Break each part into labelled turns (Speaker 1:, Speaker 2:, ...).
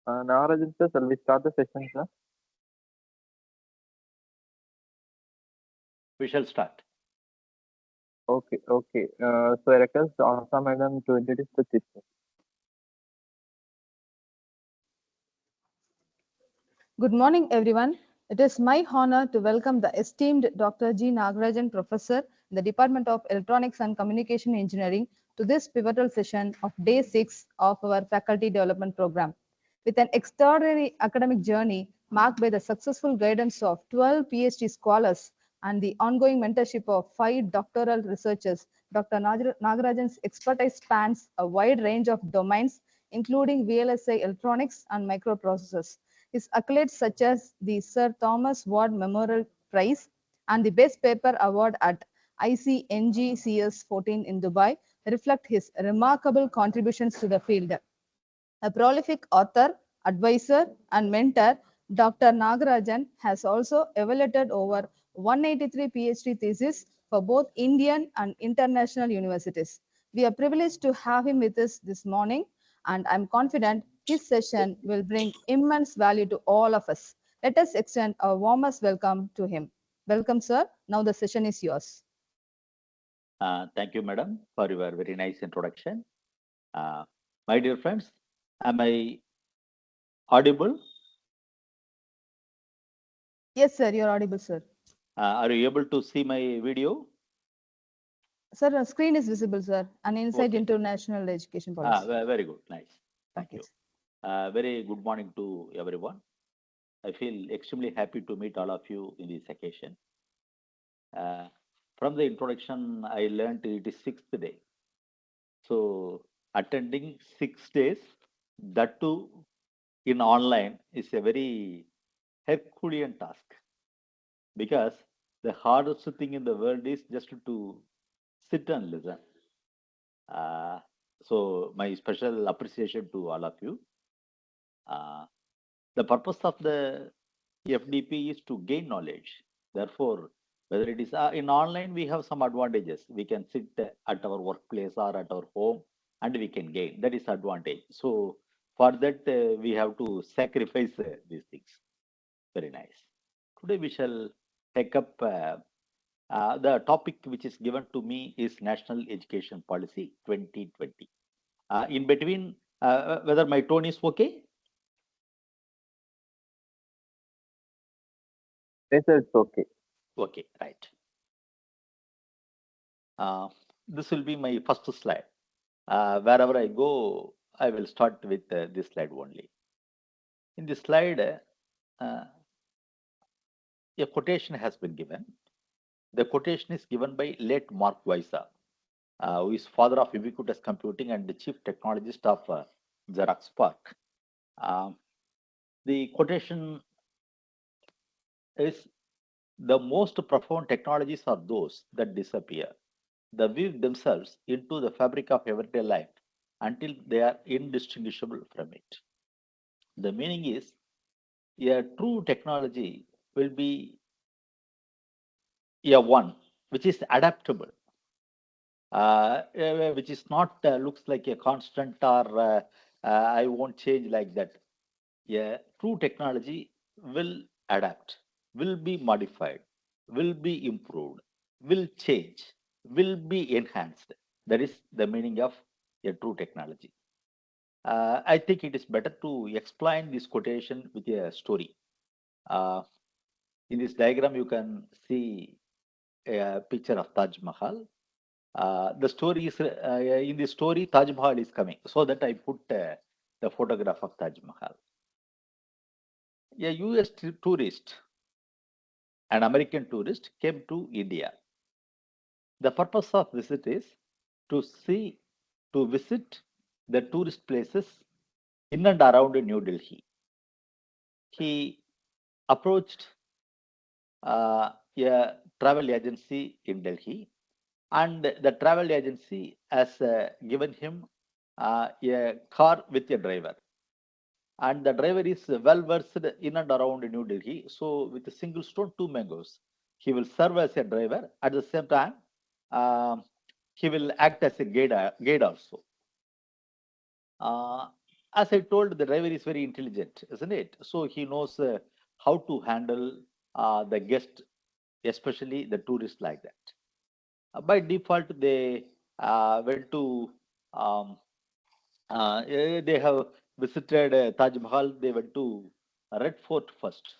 Speaker 1: Nagarajan sir, shall we start the session, sir?
Speaker 2: We shall start.
Speaker 1: Okay, okay. So I request Ansa Madam to introduce the session.
Speaker 3: Good morning, everyone. It is my honor to welcome the esteemed Dr. G. Nagarajan, Professor in the Department of Electronics and Communication Engineering, to this pivotal session of Day 6 of our Faculty Development Program. With an extraordinary academic journey marked by the successful guidance of 12 PhD scholars and the ongoing mentorship of 5 doctoral researchers, Dr. Nagarajan's expertise spans a wide range of domains, including VLSI electronics and microprocessors. His accolades such as the Sir Thomas Ward Memorial Prize and the Best Paper Award at ICNGCS 14 in Dubai reflect his remarkable contributions to the field. A prolific author, advisor, and mentor, Dr. Nagarajan has also evaluated over 183 PhD theses for both Indian and international universities. We are privileged to have him with us this morning, and I'm confident his session will bring immense value to all of us. Let us extend our warmest welcome to him. Welcome, sir. Now the session is yours.
Speaker 2: Thank you, madam, for your very nice introduction. My dear friends, am I audible?
Speaker 3: Yes, sir, you're audible, sir.
Speaker 2: Are you able to see my video?
Speaker 3: Sir, the screen is visible, sir. An insight
Speaker 2: Okay.
Speaker 3: into national education policy.
Speaker 2: Very good, nice. Thank
Speaker 3: Okay,
Speaker 2: you.
Speaker 3: sir.
Speaker 2: Very good morning to everyone. I feel extremely happy to meet all of you in this occasion. From the introduction, I learned it is 6th day. So attending 6 days, that too in online, is a very Herculean task, because the hardest thing in the world is just to sit and listen. So my special appreciation to all of you. The purpose of the FDP is to gain knowledge. Therefore, whether it is in online, we have some advantages. We can sit at our workplace or at our home and we can gain. That is advantage. So for that, we have to sacrifice these things. Very nice. Today we shall take up the topic which is given to me is National Education Policy 2020. In between, whether my tone is okay?
Speaker 1: Yes, sir, it's okay.
Speaker 2: Okay, right. This will be my first slide. Wherever I go, I will start with this slide only. In this slide, a quotation has been given. The quotation is given by late Mark Weiser, who is father of ubiquitous computing and the chief technologist of Xerox PARC. The quotation is, the most profound technologies are those that disappear, that weave themselves into the fabric of everyday life until they are indistinguishable from it. The meaning is, a true technology will be a one which is adaptable, which is not looks like a constant or I won't change like that. A true technology will adapt, will be modified, will be improved, will change, will be enhanced. That is the meaning of a true technology. I think it is better to explain this quotation with a story. Uh, in this diagram, you can see a picture of Taj Mahal. The story is in the story, Taj Mahal is coming, so that I put the photograph of Taj Mahal. A US tourist, an American tourist, came to India. The purpose of visit is to visit the tourist places in and around New Delhi. He approached a travel agency in Delhi, and the travel agency has given him a car with a driver. And the driver is well versed in and around New Delhi. So, with a single stone, two mangoes. He will serve as a driver. At the same time, he will act as a guide also. As I told, the driver is very intelligent, isn't it? So he knows how to handle the guest, especially the tourists like that. By default, they went to, um, they have visited Taj Mahal, they went to Red Fort first.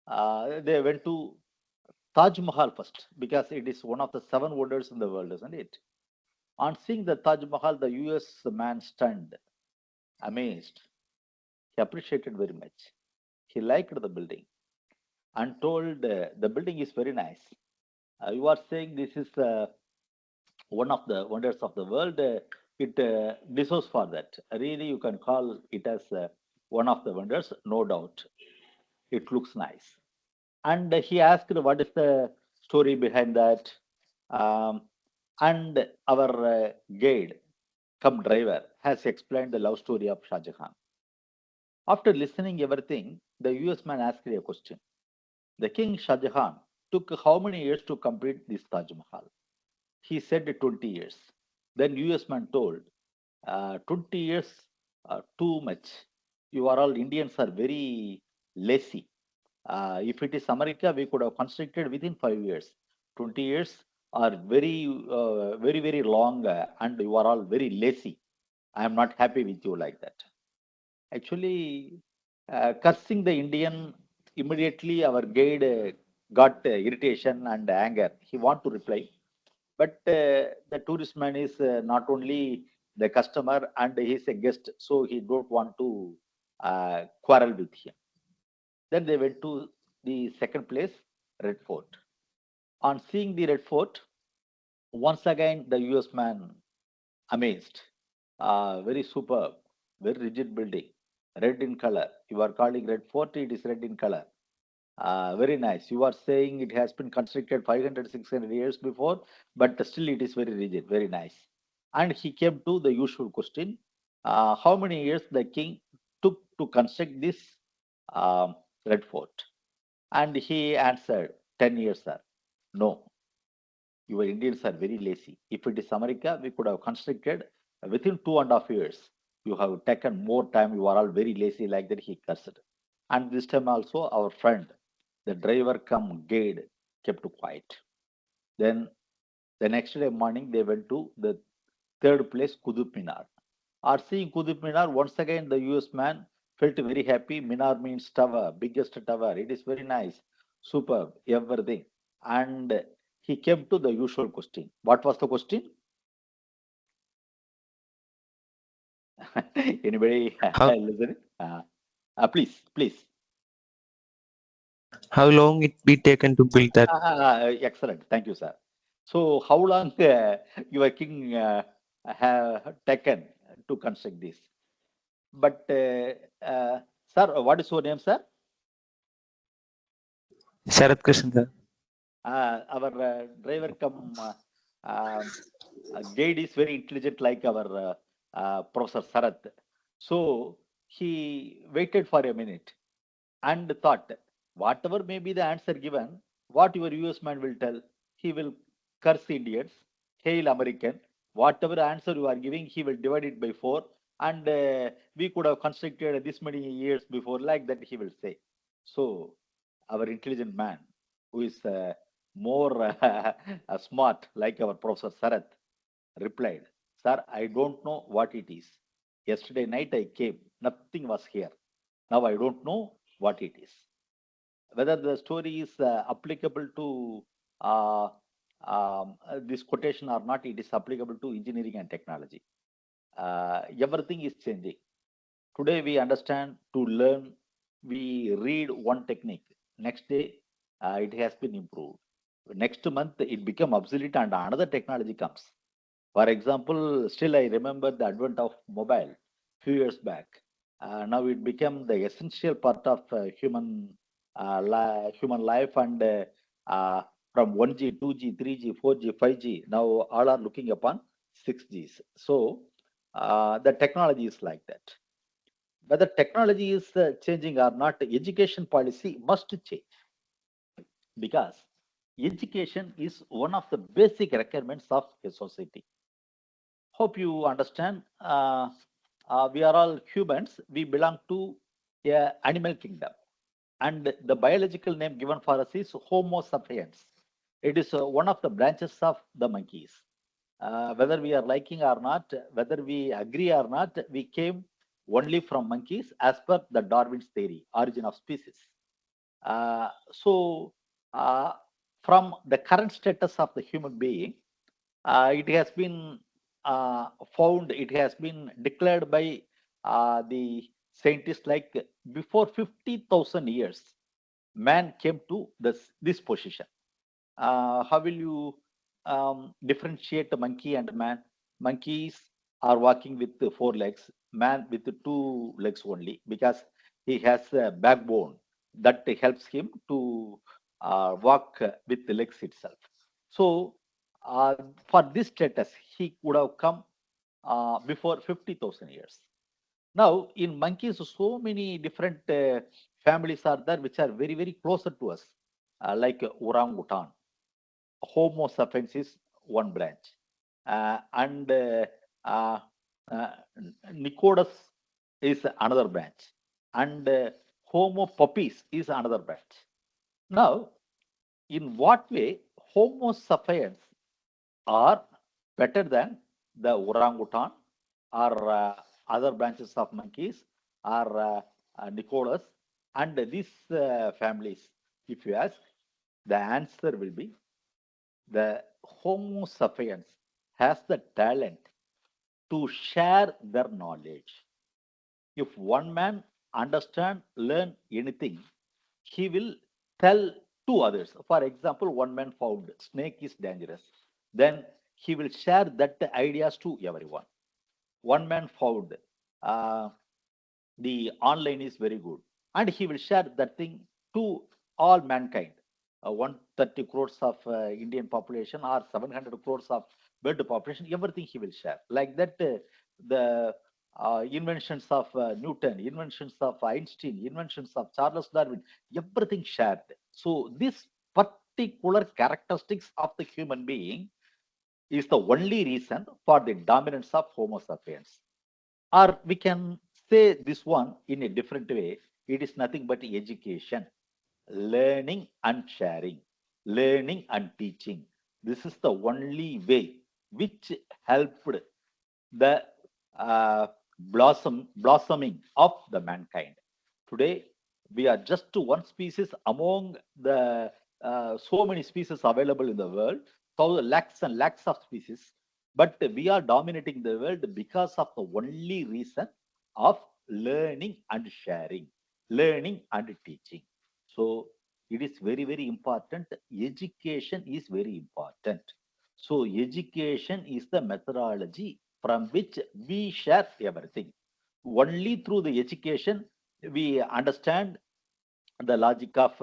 Speaker 2: They went to Taj Mahal first because it is one of the seven wonders in the world, isn't it? On seeing the Taj Mahal, the US man stunned, amazed. He appreciated very much. He liked the building and told the building is very nice. You are saying this is one of the wonders of the world. It deserves for that. Really, you can call it as one of the wonders, no doubt. It looks nice. And he asked, what is the story behind that? Um, and our guide, come driver, has explained the love story of Shah Jahan. After listening everything, the US man asked a question. The king Shah Jahan took how many years to complete this Taj Mahal? He said 20 years. Then US man told, 20 years too much. You are all Indians are very lazy. If it is America, we could have constructed within 5 years. 20 years are very long, and you are all very lazy. I am not happy with you like that. Actually, cursing the Indian, immediately our guide got irritation and anger. He want to reply, but the tourist man is not only the customer and he is a guest, so he don't want to quarrel with him. Then they went to the second place, Red Fort. On seeing the Red Fort, once again the US man amazed. Very superb, very rigid building, red in color. You are calling Red Fort, it is red in color. Very nice. You are saying it has been constructed 500, 600 years before, but still it is very rigid, very nice. And he came to the usual question, how many years the king took to construct this um, Red Fort? And he answered, 10 years, sir. No, your Indians are very lazy. If it is America, we could have constructed within 2.5 years. You have taken more time. You are all very lazy, like that. He cursed. And this time also, our friend, the driver come guide, kept quiet. Then the next day morning, they went to the third place, Qutub Minar. Are seeing Qutub Minar, once again, the US man felt very happy. Minar means tower, biggest tower. It is very nice, superb, everything. And he came to the usual question. What was the question? Anybody
Speaker 4: How
Speaker 2: listening? Please, please.
Speaker 4: how long it be taken to build that?
Speaker 2: Excellent. Thank you, sir. So, how long your king have taken to construct this? But, sir, what is your name, sir?
Speaker 4: Sharat Krishnan, sir.
Speaker 2: Our driver come guide is very intelligent, like our Professor Sarath. So he waited for a minute and thought, whatever may be the answer given, what your US man will tell, he will curse Indians, hail American. Whatever answer you are giving, he will divide it by four, and we could have constructed this many years before, like that he will say. So our intelligent man, who is more smart, like our Professor Sarath, replied, Sir, I don't know what it is. Yesterday night I came, nothing was here. Now I don't know what it is. Whether the story is applicable to this quotation or not, it is applicable to engineering and technology. Everything is changing. Today we understand to learn, we read one technique. Next day, it has been improved. Next month, it become obsolete and another technology comes. For example, still I remember the advent of mobile few years back. Now it became the essential part of human life, and from 1G, 2G, 3G, 4G, 5G, now all are looking upon 6Gs. So the technology is like that. Whether technology is changing or not, education policy must change, because education is one of the basic requirements of a society. Hope you understand we are all humans. We belong to a animal kingdom. And the biological name given for us is Homo sapiens. It is one of the branches of the monkeys. Whether we are liking or not, whether we agree or not, we came only from monkeys as per the Darwin's theory, origin of species. So, from the current status of the human being, it has been found, it has been declared by the scientists like before 50,000 years, man came to this position. How will you differentiate a monkey and a man? Monkeys are walking with the 4 legs, man with the 2 legs only, because he has a backbone that helps him to walk with the legs itself. So, for this status, he would have come before 50,000 years. Now, in monkeys, so many different families are there which are very, very closer to us, like orangutan. Homo sapiens is one branch, and uh, uh, Nicodas is another branch, and Homo puppies is another branch. Now, in what way Homo sapiens are better than the orangutan or other branches of monkeys or Nicolas and these families? If you ask, the answer will be the Homo sapiens has the talent to share their knowledge. If one man understand, learn anything, he will tell to others. For example, one man found snake is dangerous, then he will share that ideas to everyone. One man found uh, the online is very good, and he will share that thing to all mankind. 130 crores of Indian population or 700 crores of world population, everything he will share. Like that, the inventions of Newton, inventions of Einstein, inventions of Charles Darwin, everything shared. So this particular characteristics of the human being is the only reason for the dominance of Homo sapiens. Or we can say this one in a different way. It is nothing but education, learning and sharing, learning and teaching. This is the only way which helped the blossoming of the mankind. Today, we are just one species among the so many species available in the world, thousands, lakhs and lakhs of species. But we are dominating the world because of the only reason of learning and sharing, learning and teaching. So it is very, very important. Education is very important. So education is the methodology from which we share everything. Only through the education we understand the logic of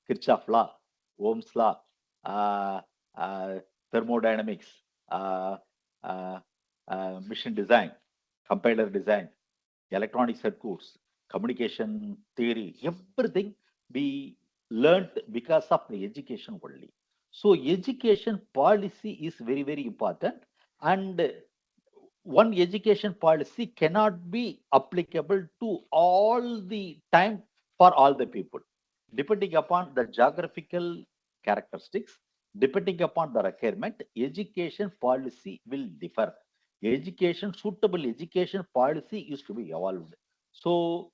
Speaker 2: Kirchhoff law, Ohm's law, uh, uh, thermodynamics, uh, uh, machine design, compiler design, electronic circuits, communication theory, everything we learned because of the education only. So education policy is very, very important. And one education policy cannot be applicable to all the time for all the people, depending upon the geographical characteristics, depending upon the requirement, education policy will differ. Education, suitable education policy is to be evolved. So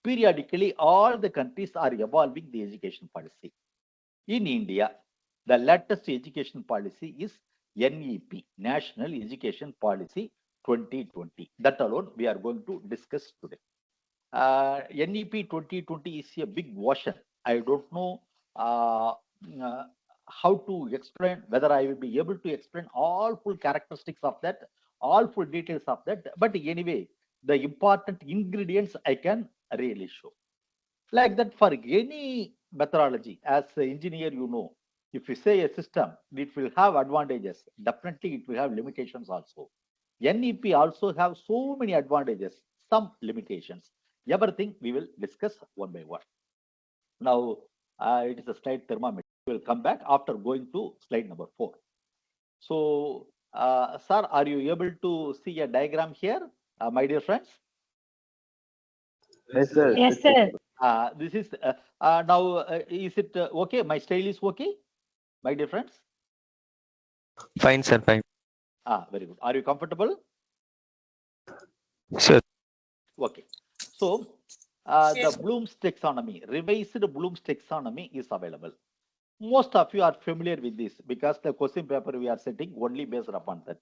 Speaker 2: periodically all the countries are evolving the education policy. In India, the latest education policy is NEP, National Education Policy 2020. That alone we are going to discuss today. NEP 2020 is a big version. I don't know how to explain, whether I will be able to explain all full characteristics of that, all full details of that. But anyway, the important ingredients I can really show. Like that, for any methodology, as an engineer, you know, if you say a system, it will have advantages. Definitely, it will have limitations also. NEP also have so many advantages, some limitations. Everything we will discuss one by one. Now, it is a slide thermometer. We will come back after going to slide number 4. So, sir, are you able to see a diagram here? My dear friends?
Speaker 1: Yes, sir.
Speaker 5: Yes, sir.
Speaker 2: This is now, is it okay? My style is okay, my dear friends?
Speaker 4: Fine, sir. Fine.
Speaker 2: Very good. Are you comfortable?
Speaker 4: Sure.
Speaker 2: Okay. So, the Bloom's taxonomy, revised Bloom's taxonomy is available. Most of you are familiar with this because the question paper we are setting only based upon that.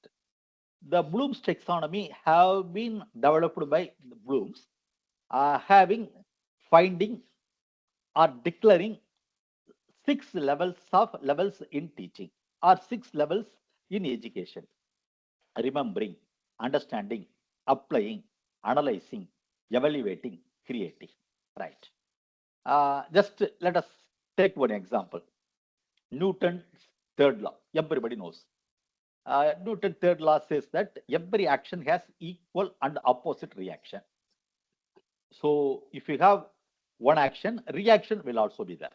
Speaker 2: The Bloom's taxonomy have been developed by the Bloom's, having finding or declaring 6 levels in teaching or 6 levels in education: remembering, understanding, applying, analyzing, evaluating, creating. Right. Just let us take one example. Newton's third law. Everybody knows. Newton's third law says that every action has equal and opposite reaction. So if you have one action, reaction will also be there.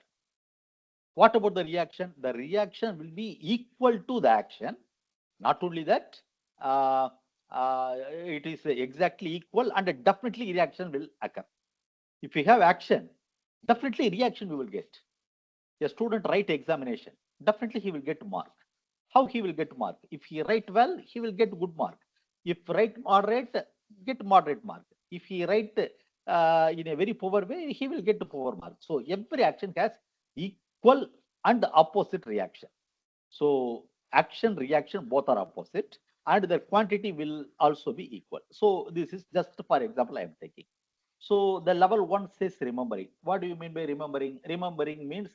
Speaker 2: What about the reaction? The reaction will be equal to the action. Not only that, it is exactly equal, and definitely reaction will occur. If you have action, definitely reaction we will get. A student write examination, definitely he will get mark. How he will get mark? If he write well, he will get good mark. If write moderate, get moderate mark. If he write in a very poor way, he will get poor mark. So every action has equal and opposite reaction. So action, reaction, both are opposite, and the quantity will also be equal. So this is just for example I am taking. So the level 1 says remembering. What do you mean by remembering? Remembering means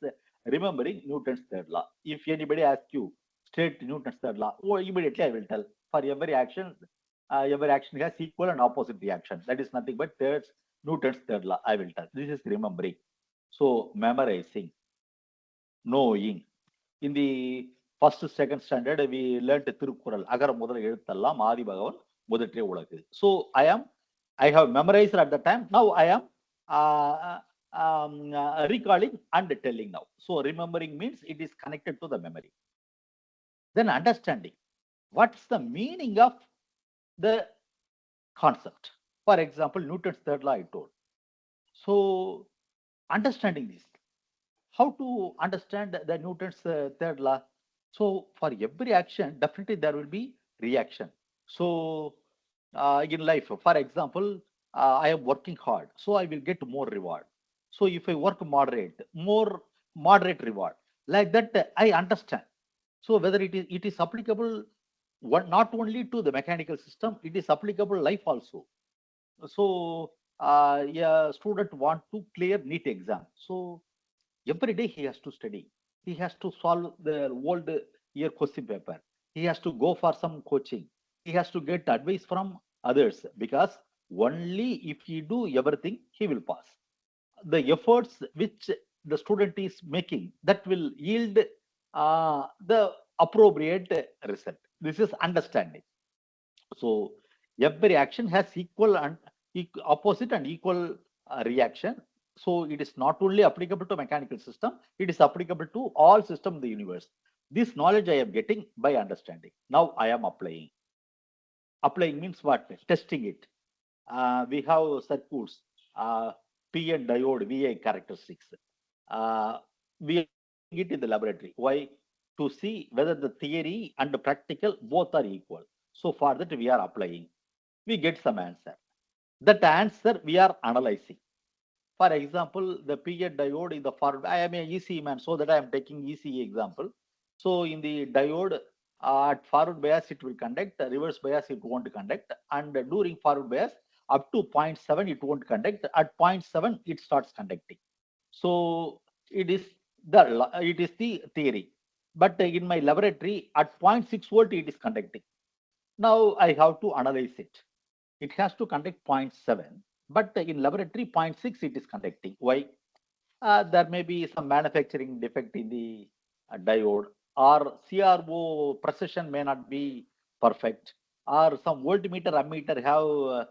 Speaker 2: remembering Newton's third law. If anybody asks you, state Newton's third law, immediately I will tell. For every action has equal and opposite reaction. That is nothing but Newton's third law. I will tell. This is remembering. So memorizing, knowing. In the first, second standard, we learned Tirukkural, Agara Mudra Ezhuthallam Adi Bhagavan Mudatre Ulaghu. So I have memorized at the time. Now I am recalling and telling now. So remembering means it is connected to the memory. Then understanding. What's the meaning of the concept? For example, Newton's third law I told. So understanding this. How to understand the Newton's third law? So for every action, definitely there will be reaction. So in life, for example, I am working hard, so I will get more reward. So if I work moderate, more moderate reward. Like that, I understand. So whether it is applicable not only to the mechanical system, it is applicable life also. So yeah, student want to clear NEET exam. So every day he has to study. He has to solve the old year question paper. He has to go for some coaching. He has to get advice from others, because only if he do everything, he will pass. The efforts which the student is making, that will yield the appropriate result. This is understanding. So every action has equal and opposite and equal reaction. So it is not only applicable to mechanical system, it is applicable to all systems in the universe. This knowledge I am getting by understanding. Now I am applying. Applying means what? Testing it. We have circuits, P and diode, VI characteristics. We are testing it in the laboratory. Why? To see whether the theory and the practical both are equal. So for that we are applying. We get some answer. That answer we are analyzing. For example, the P and diode in the forward. I am a ECE man, so that I am taking ECE example. So in the diode, at forward bias it will conduct, reverse bias it won't conduct, and during forward bias up to 0.7 it won't conduct. At 0.7 it starts conducting. So it is the theory. But in my laboratory at 0.6 volt it is conducting. Now I have to analyze it. It has to conduct 0.7, but in laboratory 0.6 it is conducting. Why? There may be some manufacturing defect in the diode, or CRO precision may not be perfect, or some voltmeter ammeter have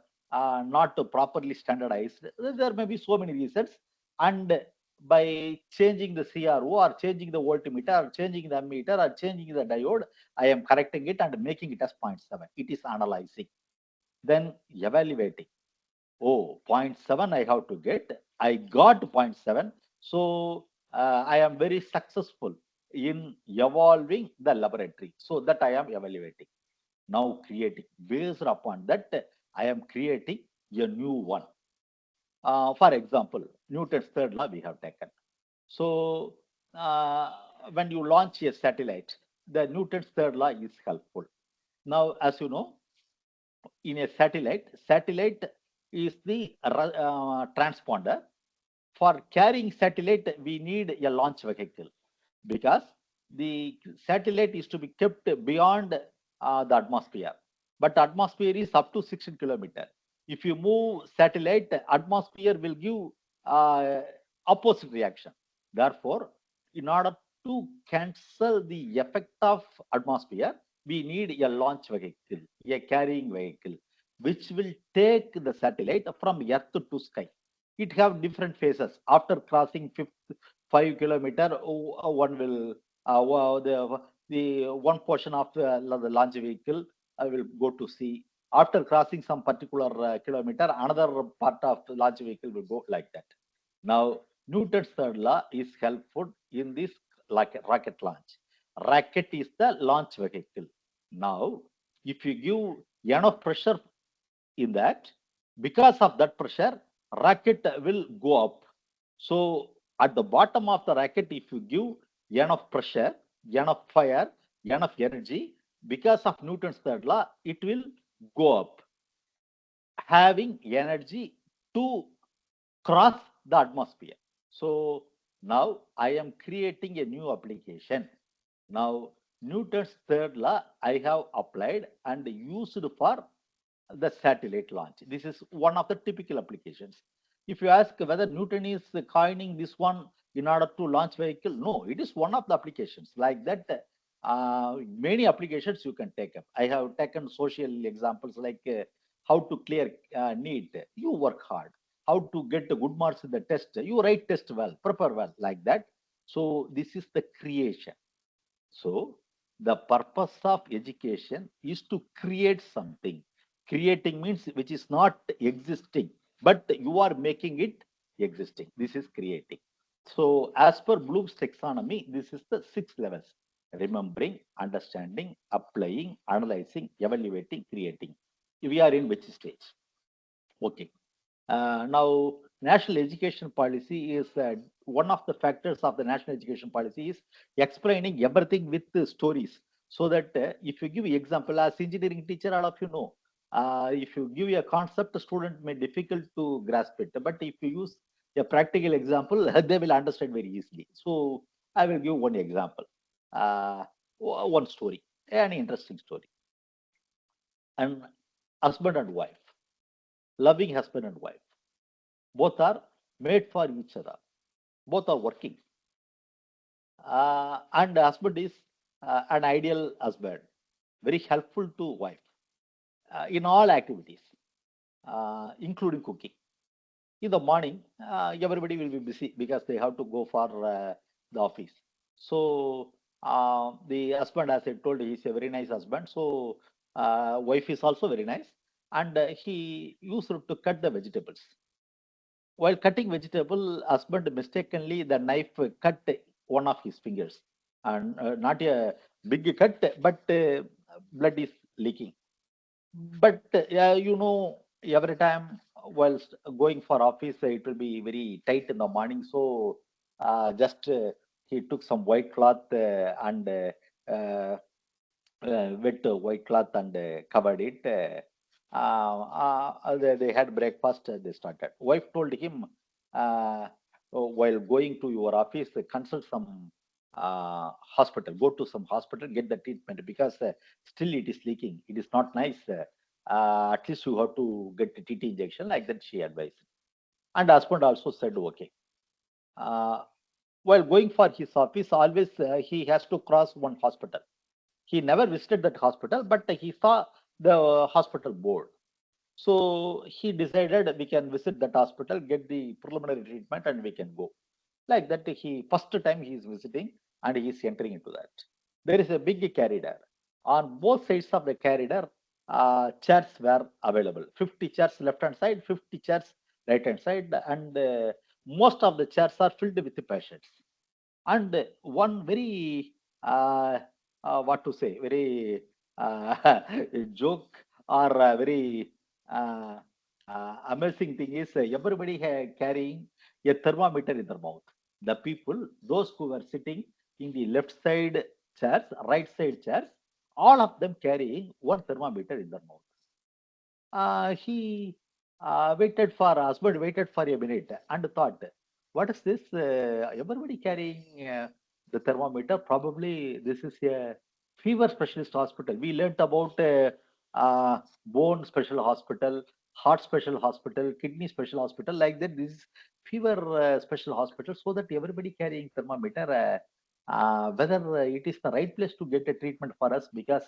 Speaker 2: not properly standardized. There may be so many reasons, and by changing the CRO or changing the voltmeter or changing the ammeter or changing the diode, I am correcting it and making it as 0.7. It is analyzing. then evaluating. Oh, 0.7 I have to get. I got 0.7. So I am very successful in evolving the laboratory. So that I am evaluating. Now creating. Based upon that, I am creating a new one. For example, Newton's third law we have taken. So when you launch a satellite, the Newton's third law is helpful. Now, as you know, in a satellite is the transponder. For carrying satellite, we need a launch vehicle because the satellite is to be kept beyond the atmosphere. But atmosphere is up to 16 kilometer. If you move satellite, atmosphere will give uh, opposite reaction. Therefore, in order to cancel the effect of atmosphere, we need a launch vehicle, a carrying vehicle, which will take the satellite from Earth to sky. It have different phases. After crossing 5 kilometer, one will the one portion of the launch vehicle will go to sea. After crossing some particular kilometer, another part of the launch vehicle will go like that. Now, Newton's third law is helpful in this like rocket launch. Rocket is the launch vehicle. Now, if you give enough pressure in that, because of that pressure, rocket will go up. So at the bottom of the rocket, if you give enough pressure, enough fire, enough energy, because of Newton's third law, it will go up, having energy to cross the atmosphere. So now I am creating a new application. Now Newton's third law I have applied and used for the satellite launch. This is one of the typical applications. If you ask whether Newton is coining this one in order to launch vehicle, no, it is one of the applications. Like that, many applications you can take up. I have taken social examples like how to clear NEET. You work hard. How to get the good marks in the test. You write test well, prepare well, like that. So this is the creation. So the purpose of education is to create something. Creating means which is not existing, but you are making it existing. This is creating. So as per Bloom's taxonomy, this is the 6 levels: remembering, understanding, applying, analyzing, evaluating, creating. We are in which stage? Okay. Now, national education policy is one of the factors of the national education policy is explaining everything with stories. So that if you give example as engineering teacher, all of you know, if you give a concept, a student may difficult to grasp it. But if you use a practical example, they will understand very easily. So I will give one example, one story, an interesting story. An husband and wife, loving husband and wife. Both are made for each other. Both are working. And the husband is an ideal husband, very helpful to wife in all activities, including cooking. In the morning, everybody will be busy because they have to go for the office. So the husband, as I told, he's a very nice husband. So wife is also very nice, and he used to cut the vegetables. While cutting vegetable, husband mistakenly the knife cut one of his fingers, and not a big cut, but blood is leaking. But you know, every time while going for office, it will be very tight in the morning. So just he took some white cloth and wet white cloth and covered it. They had breakfast. They started. Wife told him, while going to your office, consult some hospital. Go to some hospital, get the treatment because still it is leaking. It is not nice. At least you have to get the TT injection. Like that, she advised. And husband also said okay. While going for his office, always he has to cross one hospital. He never visited that hospital, but he saw the hospital board. So he decided we can visit that hospital, get the preliminary treatment, and we can go. Like that, he first time he is visiting and he is entering into that. There is a big corridor. On both sides of the corridor, chairs were available. 50 chairs left hand side, 50 chairs right hand side, and most of the chairs are filled with the patients. And one very what to say, very joke or very uh, amazing thing is everybody carrying a thermometer in their mouth. The people, those who were sitting in the left side chairs, right side chairs, all of them carrying one thermometer in their mouth. He waited for husband waited for a minute and thought, what is this? Everybody carrying the thermometer. Probably this is a fever specialist hospital. We learnt about bone special hospital, heart special hospital, kidney special hospital. Like that, this is fever special hospital. So that everybody carrying thermometer. Whether it is the right place to get a treatment for us, because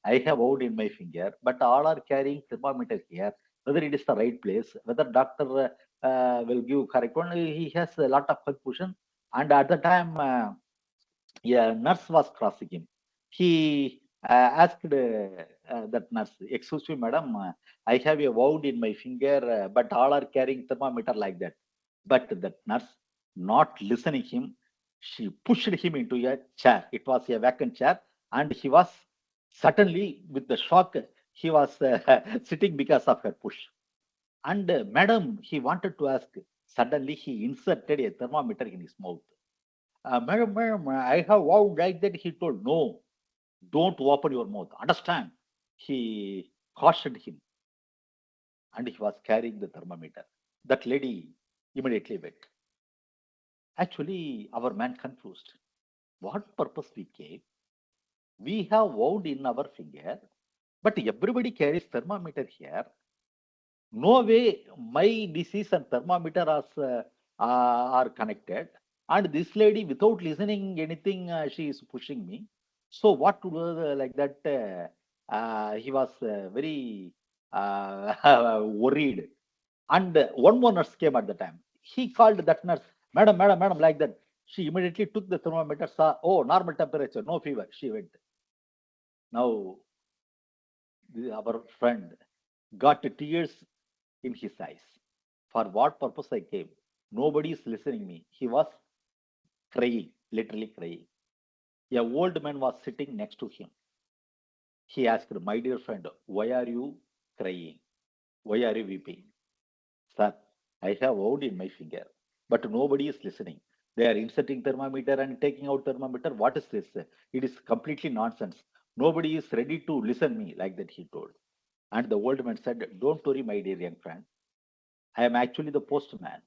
Speaker 2: I have vowed in my finger, but all are carrying thermometer here. Whether it is the right place, whether doctor will give correct one, he has a lot of confusion. And at the time, a nurse was crossing him. He asked that nurse, "Excuse me, madam, I have a wound in my finger, but all are carrying thermometer like that." But that nurse, not listening him, she pushed him into a chair. It was a vacant chair, and he was suddenly, with the shock, he was sitting because of her push. And madam, he wanted to ask. Suddenly, he inserted a thermometer in his mouth. Madam, I have vowed like that. He told, no, don't open your mouth. Understand? He cautioned him, and he was carrying the thermometer. That lady immediately went. Actually, our man confused. What purpose we came? We have vowed in our finger, but everybody carries thermometer here. No way my disease and thermometer are connected. And this lady, without listening anything, she is pushing me. So what to do like that? He was very worried. And one more nurse came at the time. He called that nurse, madam, madam, madam, like that. She immediately took the thermometer, saw, oh, normal temperature, no fever. She went. Now, our friend got tears in his eyes. For what purpose I came? Nobody is listening me. He was crying, literally crying. A old man was sitting next to him. He asked, my dear friend, why are you crying? Why are you weeping? Sir, I have wound in my finger, but nobody is listening. They are inserting thermometer and taking out thermometer. What is this? It is completely nonsense. Nobody is ready to listen me, like that he told. And the old man said, don't worry, my dear young friend. I am actually the postman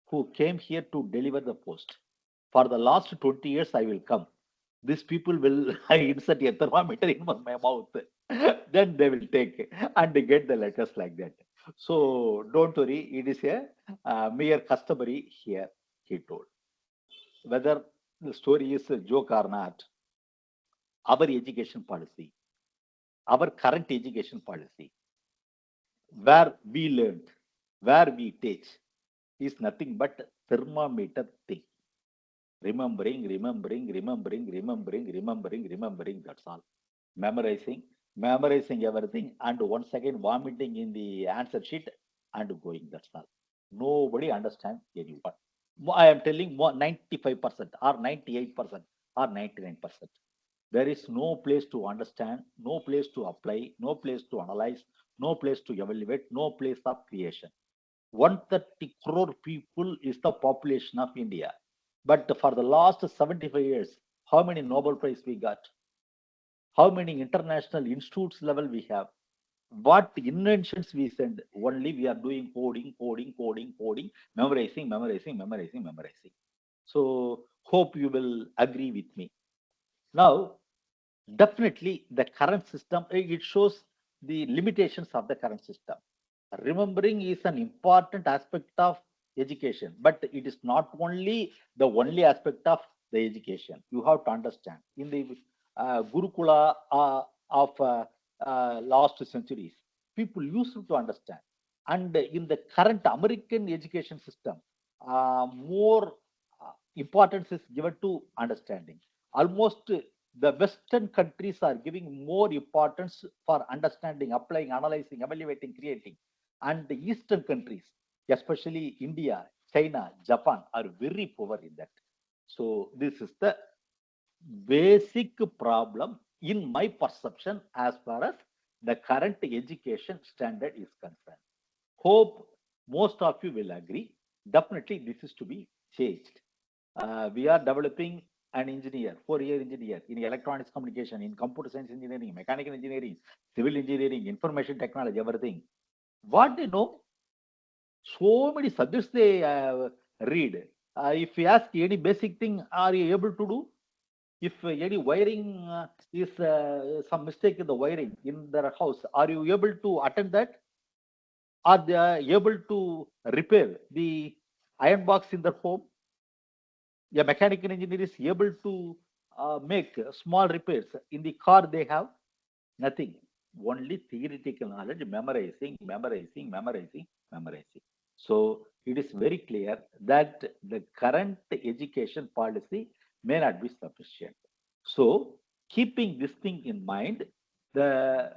Speaker 2: who came here to deliver the post. For the last 20 years, I will come. These people will insert a thermometer in my mouth. Then they will take and they get the letters like that. So don't worry, it is a mere customary here, he told. Whether the story is a joke or not, our education policy, our current education policy, where we learned, where we teach, is nothing but thermometer thing. Remembering, that's all. Memorizing everything, and once again vomiting in the answer sheet and going, that's all. Nobody understands anyone. I am telling more 95% or 98% or 99%. There is no place to understand, no place to apply, no place to analyze, no place to evaluate, no place of creation. 130 crore people is the population of India. But for the last 75 years, how many Nobel Prize we got? How many international institutes level we have? What inventions we send? Only we are doing coding, memorizing. So hope you will agree with me. Now, definitely the current system, it shows the limitations of the current system. Remembering is an important aspect of education, but it is not only the only aspect of the education. You have to understand. In the Gurukula of last centuries, people used to understand. And in the current American education system, more importance is given to understanding. Almost The Western countries are giving more importance for understanding, applying, analyzing, evaluating, creating. And the Eastern countries, especially India, China, Japan, are very poor in that. So this is the basic problem in my perception as far as the current education standard is concerned. Hope most of you will agree. Definitely, this is to be changed. We are developing an engineer, 4-year engineer in electronics communication, in computer science engineering, mechanical engineering, civil engineering, information technology, everything. What they know, so many subjects they read. If you ask any basic thing, are you able to do? If any wiring is some mistake in the wiring in their house, are you able to attend that? Are they able to repair the iron box in their home? A mechanical engineer is able to make small repairs in the car they have. Nothing, only theoretical knowledge, memorizing. So it is very clear that the current education policy may not be sufficient. So keeping this thing in mind, the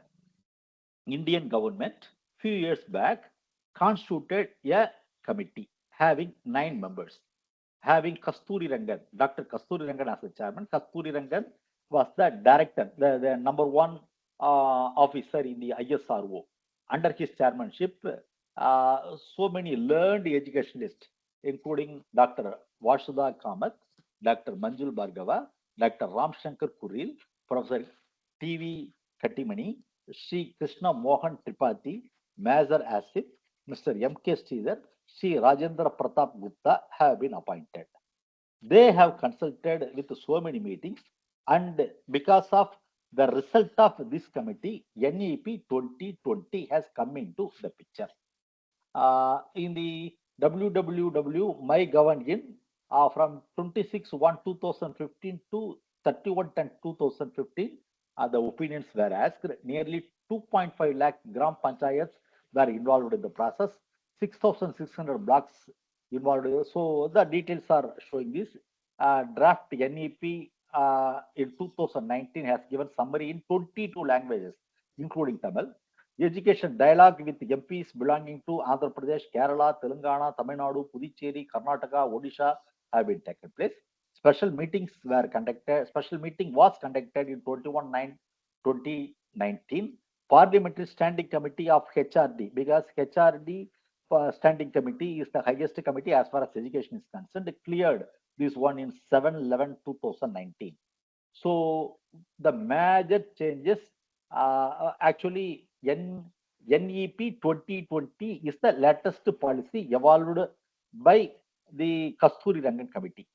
Speaker 2: Indian government few years back constituted a committee having 9 members, having Kasturi Rangan, Dr. Kasturi Rangan as the chairman. Kasturi Rangan was the director, the number one officer in the ISRO. Under his chairmanship, so many learned educationalists, including Dr. Vasudha Kamath, Dr. Manjul Bhargava, Dr. Ram Shankar Kuril, Professor T.V. Kattimani, Sri Krishna Mohan Tripathi, Major Asif, Mr. M.K. Sridhar, Sri Rajendra Pratap Gupta have been appointed. They have consulted with so many meetings, and because of the result of this committee, NEP 2020 has come into the picture. In the www my govern in from 26/1/2015 to 31/10/2015, the opinions were asked. Nearly 2.5 lakh gram panchayats were involved in the process. 6,600 blocks involved. So the details are showing this. Draft NEP in 2019 has given summary in 22 languages, including Tamil. Education dialogue with MPs belonging to Andhra Pradesh, Kerala, Telangana, Tamil Nadu, Puducherry, Karnataka, Odisha have been taken place. Special meetings were conducted. Special meeting was conducted in 21/9/2019. Parliamentary Standing Committee of HRD, because HRD Standing Committee is the highest committee as far as education is concerned, cleared this one in 7/11/2019. So the major changes actually NEP 2020 is the latest policy evolved by the Kasturi Rangan Committee.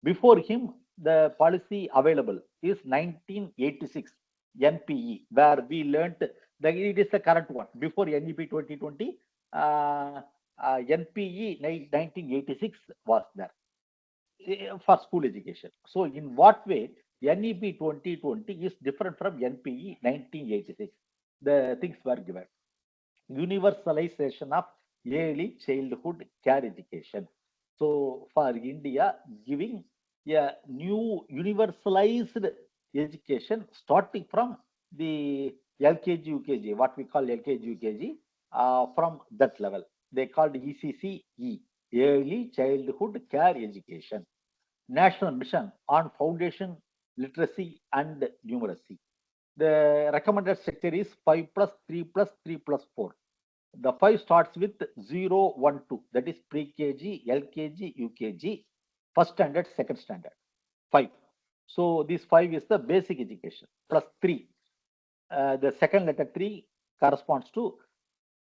Speaker 2: Before him, the policy available is 1986 NPE, where we learnt that it is the current one. Before NEP 2020, NPE 1986 was there for school education. So in what way NEP 2020 is different from NPE 1986? The things were given. Universalization of early childhood care education. So for India, giving a new universalized education starting from the LKG, UKG, what we call LKG, UKG, from that level. They called ECCE, Early Childhood Care Education. National Mission on Foundation Literacy and Numeracy. The recommended structure is 5 plus 3 plus 3 plus 4. The 5 starts with 0, 1, 2. That is pre-KG, LKG, UKG, first standard, second standard. 5. So this 5 is the basic education. Plus 3. The second letter 3 corresponds to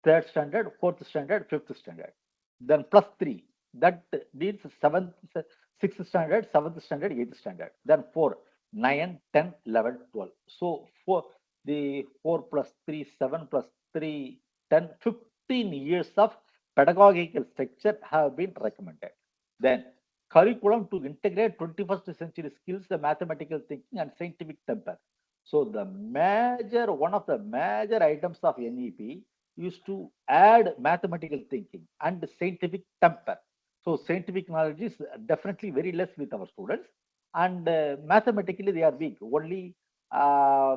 Speaker 2: third standard, fourth standard, fifth standard. Then plus 3. That needs sixth standard, seventh standard, eighth standard. Then 4, 9, 10, 11, 12. So the 4 plus 3, 7 plus 3, 10, 15 years of pedagogical structure have been recommended. Then curriculum to integrate 21st century skills, the mathematical thinking and scientific temper. So one of the major items of NEP is to add mathematical thinking and scientific temper. So scientific knowledge is definitely very less with our students, and mathematically they are weak. Only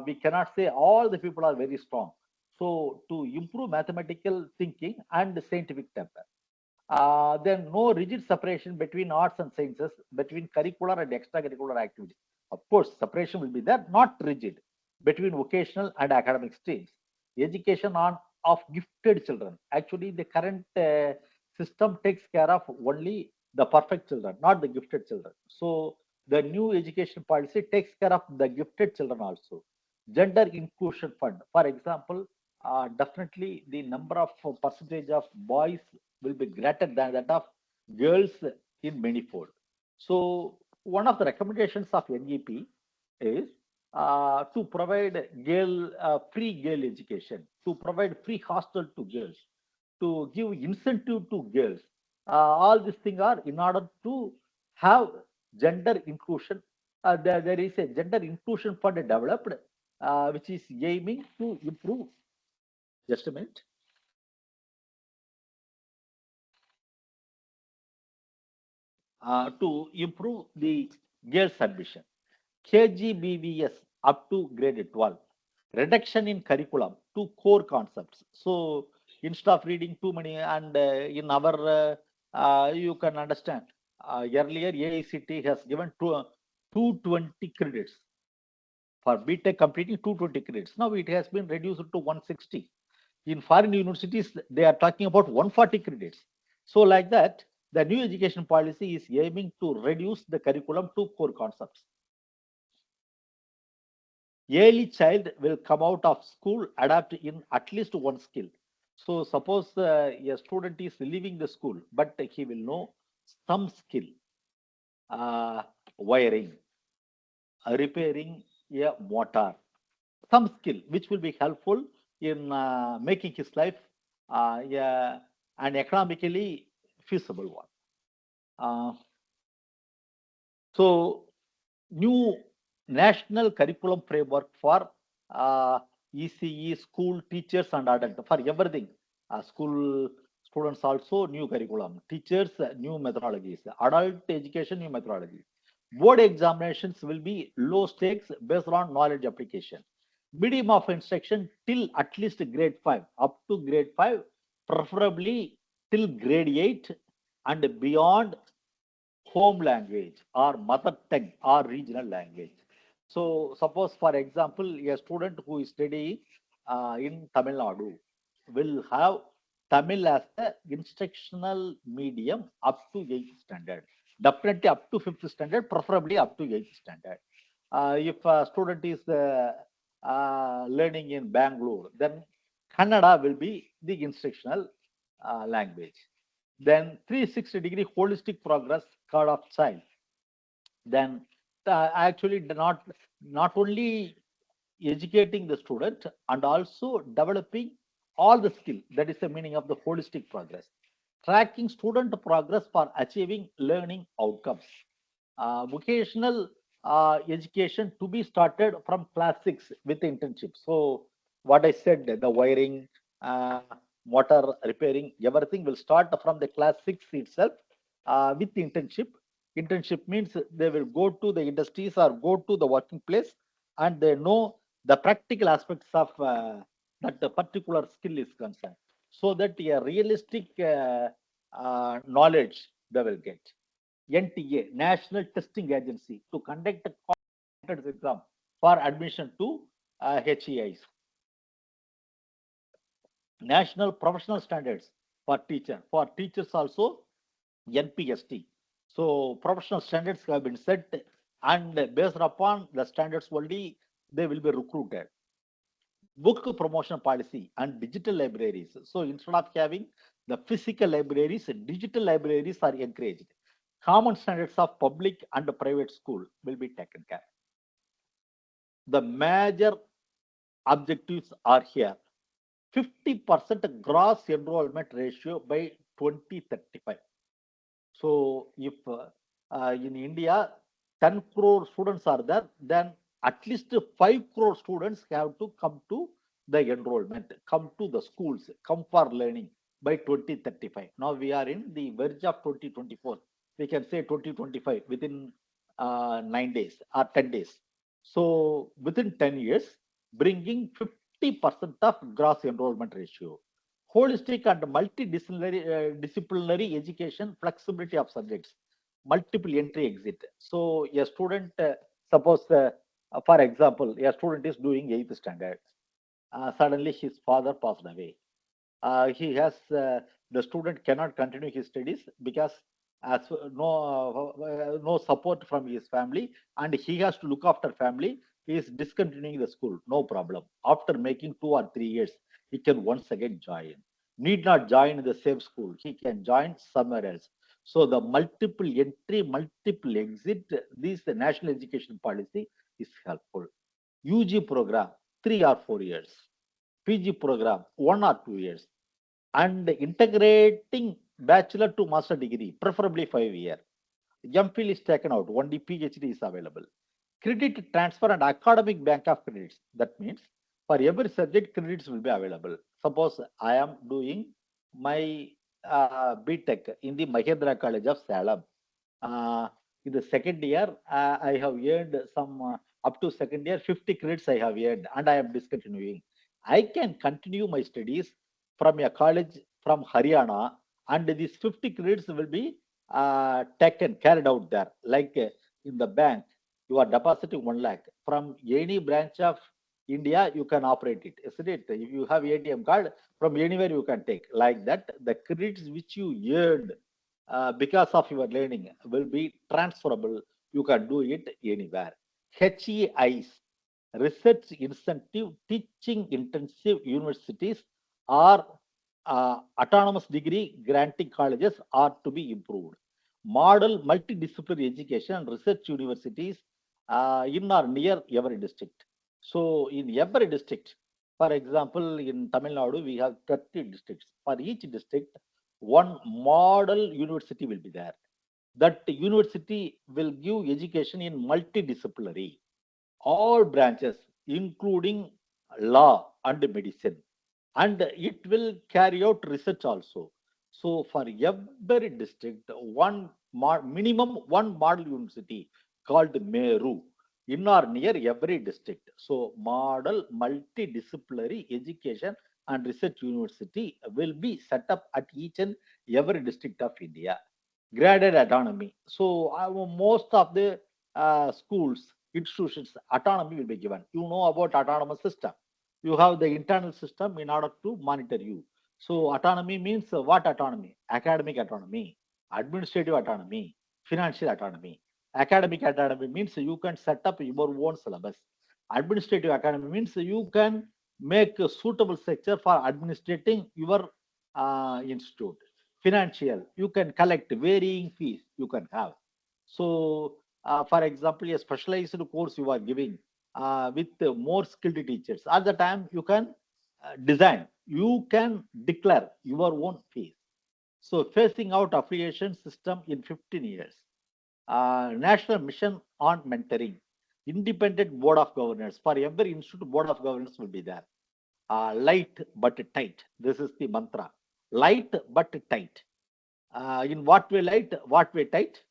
Speaker 2: we cannot say all the people are very strong. So to improve mathematical thinking and scientific temper, then no rigid separation between arts and sciences, between curricular and extracurricular activities. Of course, separation will be there, not rigid, between vocational and academic streams. Education on of gifted children. Actually, the current system takes care of only the perfect children, not the gifted children. So the new education policy takes care of the gifted children also. Gender inclusion fund, for example, definitely the number of percentage of boys will be greater than that of girls in manifold. So one of the recommendations of NEP is to provide free girl education, to provide free hostel to girls, to give incentive to girls. All these things are in order to have gender inclusion. There is a gender inclusion fund developed, which is aiming to improve. Just a minute. To improve the girls' admission. KGBVS up to grade 12. Reduction in curriculum to core concepts. So instead of reading too many, and in our, you can understand, earlier AICT has given 220 credits for BTech completing 220 credits. Now it has been reduced to 160. In foreign universities, they are talking about 140 credits. So like that, the new education policy is aiming to reduce the curriculum to core concepts. Early child will come out of school adapt in at least one skill. So suppose a student is leaving the school, but he will know some skill, wiring, repairing a motor, some skill which will be helpful in making his life an economically feasible one. So new national curriculum framework for ECE, school teachers and adult, for everything. School students also new curriculum, teachers new methodologies, adult education new methodologies. Board examinations will be low stakes based on knowledge application. Medium of instruction till at least grade 5, up to grade 5, preferably till grade 8 and beyond home language or mother tongue or regional language. So suppose, for example, a student who is studying in Tamil Nadu will have Tamil as the instructional medium up to 8th standard. Definitely up to 5th standard, preferably up to 8th standard. If a student is learning in Bangalore, then Kannada will be the instructional language. Then 360-degree holistic progress card of child. Then actually not only educating the student and also developing all the skill. That is the meaning of the holistic progress. Tracking student progress for achieving learning outcomes. Vocational education to be started from class 6 with internship. So what I said, the wiring, motor repairing, everything will start from the class 6 itself with internship. Internship means they will go to the industries or go to the working place and they know the practical aspects of that the particular skill is concerned, so that a realistic knowledge they will get. NTA, National Testing Agency, to conduct a entrance exam for admission to HEIs. National Professional Standards for teacher. For teachers also, NPST. So professional standards have been set, and based upon the standards only, they will be recruited. Book promotion policy and digital libraries. So instead of having the physical libraries, digital libraries are encouraged. Common standards of public and private school will be taken care. The major objectives are here. 50% gross enrollment ratio by 2035. So if in India 10 crore students are there, then at least 5 crore students have to come to the enrollment, come to the schools, come for learning by 2035. Now we are in the verge of 2024. We can say 2025 within 9 days or 10 days. So within 10 years, bringing 50% of gross enrollment ratio. Holistic and multidisciplinary disciplinary education, flexibility of subjects, multiple entry exit. So a student, suppose, for example, a student is doing 8th standard. Suddenly his father passed away. He has The student cannot continue his studies because as no support from his family, and he has to look after family. He is discontinuing the school, no problem. After making 2 or 3 years, he can once again join. Need not join the same school, he can join somewhere else. So the multiple entry, multiple exit, this national education policy is helpful. UG program 3 or 4 years, PG program 1 or 2 years, and integrating bachelor to master degree, preferably 5 year. MPhil is taken out, only PhD is available. Credit transfer and academic bank of credits. That means for every subject, credits will be available. Suppose I am doing my BTech in the Mahendra College of Salem. Uh, in the second year, I have earned some up to second year 50 credits I have earned, and I am discontinuing. I can continue my studies from a college from Haryana, and these 50 credits will be taken, carried out there. Like in the bank, you are depositing 1 lakh from any branch of India, you can operate it, isn't it? If you have ATM card, from anywhere you can take. Like that, the credits which you earned because of your learning will be transferable. You can do it anywhere. HEIs, research incentive teaching intensive universities or autonomous degree granting colleges are to be improved. Model multidisciplinary education and research universities in or near every district. So in every district, for example, in Tamil Nadu, we have 30 districts. For each district, one model university will be there. That university will give education in multidisciplinary, all branches, including law and medicine, and it will carry out research also. So for every district, minimum one model university called Meru in or near every district. So model multidisciplinary education and research university will be set up at each and every district of India. Graded autonomy. So most of the schools, institutions, autonomy will be given. You know about autonomous system. You have the internal system in order to monitor you. So autonomy means what autonomy? Academic autonomy, administrative autonomy, financial autonomy. Academic autonomy means you can set up your own syllabus. Administrative autonomy means you can make a suitable structure for administrating your institute. Financial, you can collect varying fees you can have. So for example, a specialized course you are giving with more skilled teachers, at the time you can design, you can declare your own fees. So phasing out affiliation system in 15 years. National mission on mentoring, independent board of governors. For every institute, board of governors will be there. Light but tight, this is the mantra. Light but tight. In what way light, what way tight?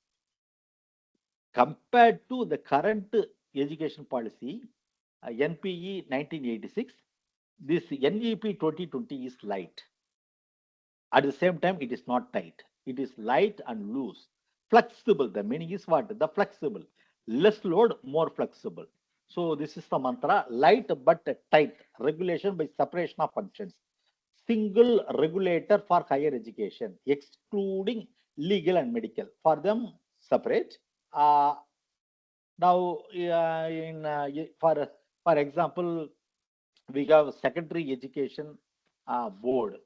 Speaker 2: Compared to the current education policy, NPE 1986, this NEP 2020 is light. At the same time, it is not tight. It is light and loose. Flexible. The meaning is what? The flexible. Less load, more flexible. So this is the mantra. Light but tight. Regulation by separation of functions. Single regulator for higher education, excluding legal and medical. For them, separate. Now, for example, we have secondary education board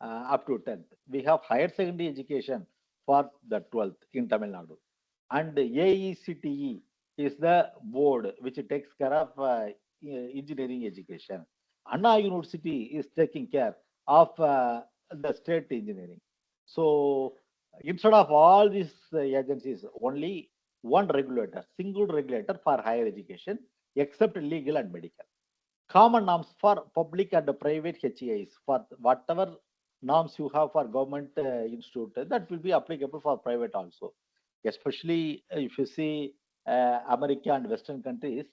Speaker 2: up to 10th. We have higher secondary education for the 12th in Tamil Nadu. And AECTE is the board which takes care of engineering education. Anna University is taking care of the state engineering. So instead of all these agencies, only one regulator, single regulator for higher education, except legal and medical. Common norms for public and private HEIs. For whatever norms you have for government institute, that will be applicable for private also. Especially if you see America and Western countries,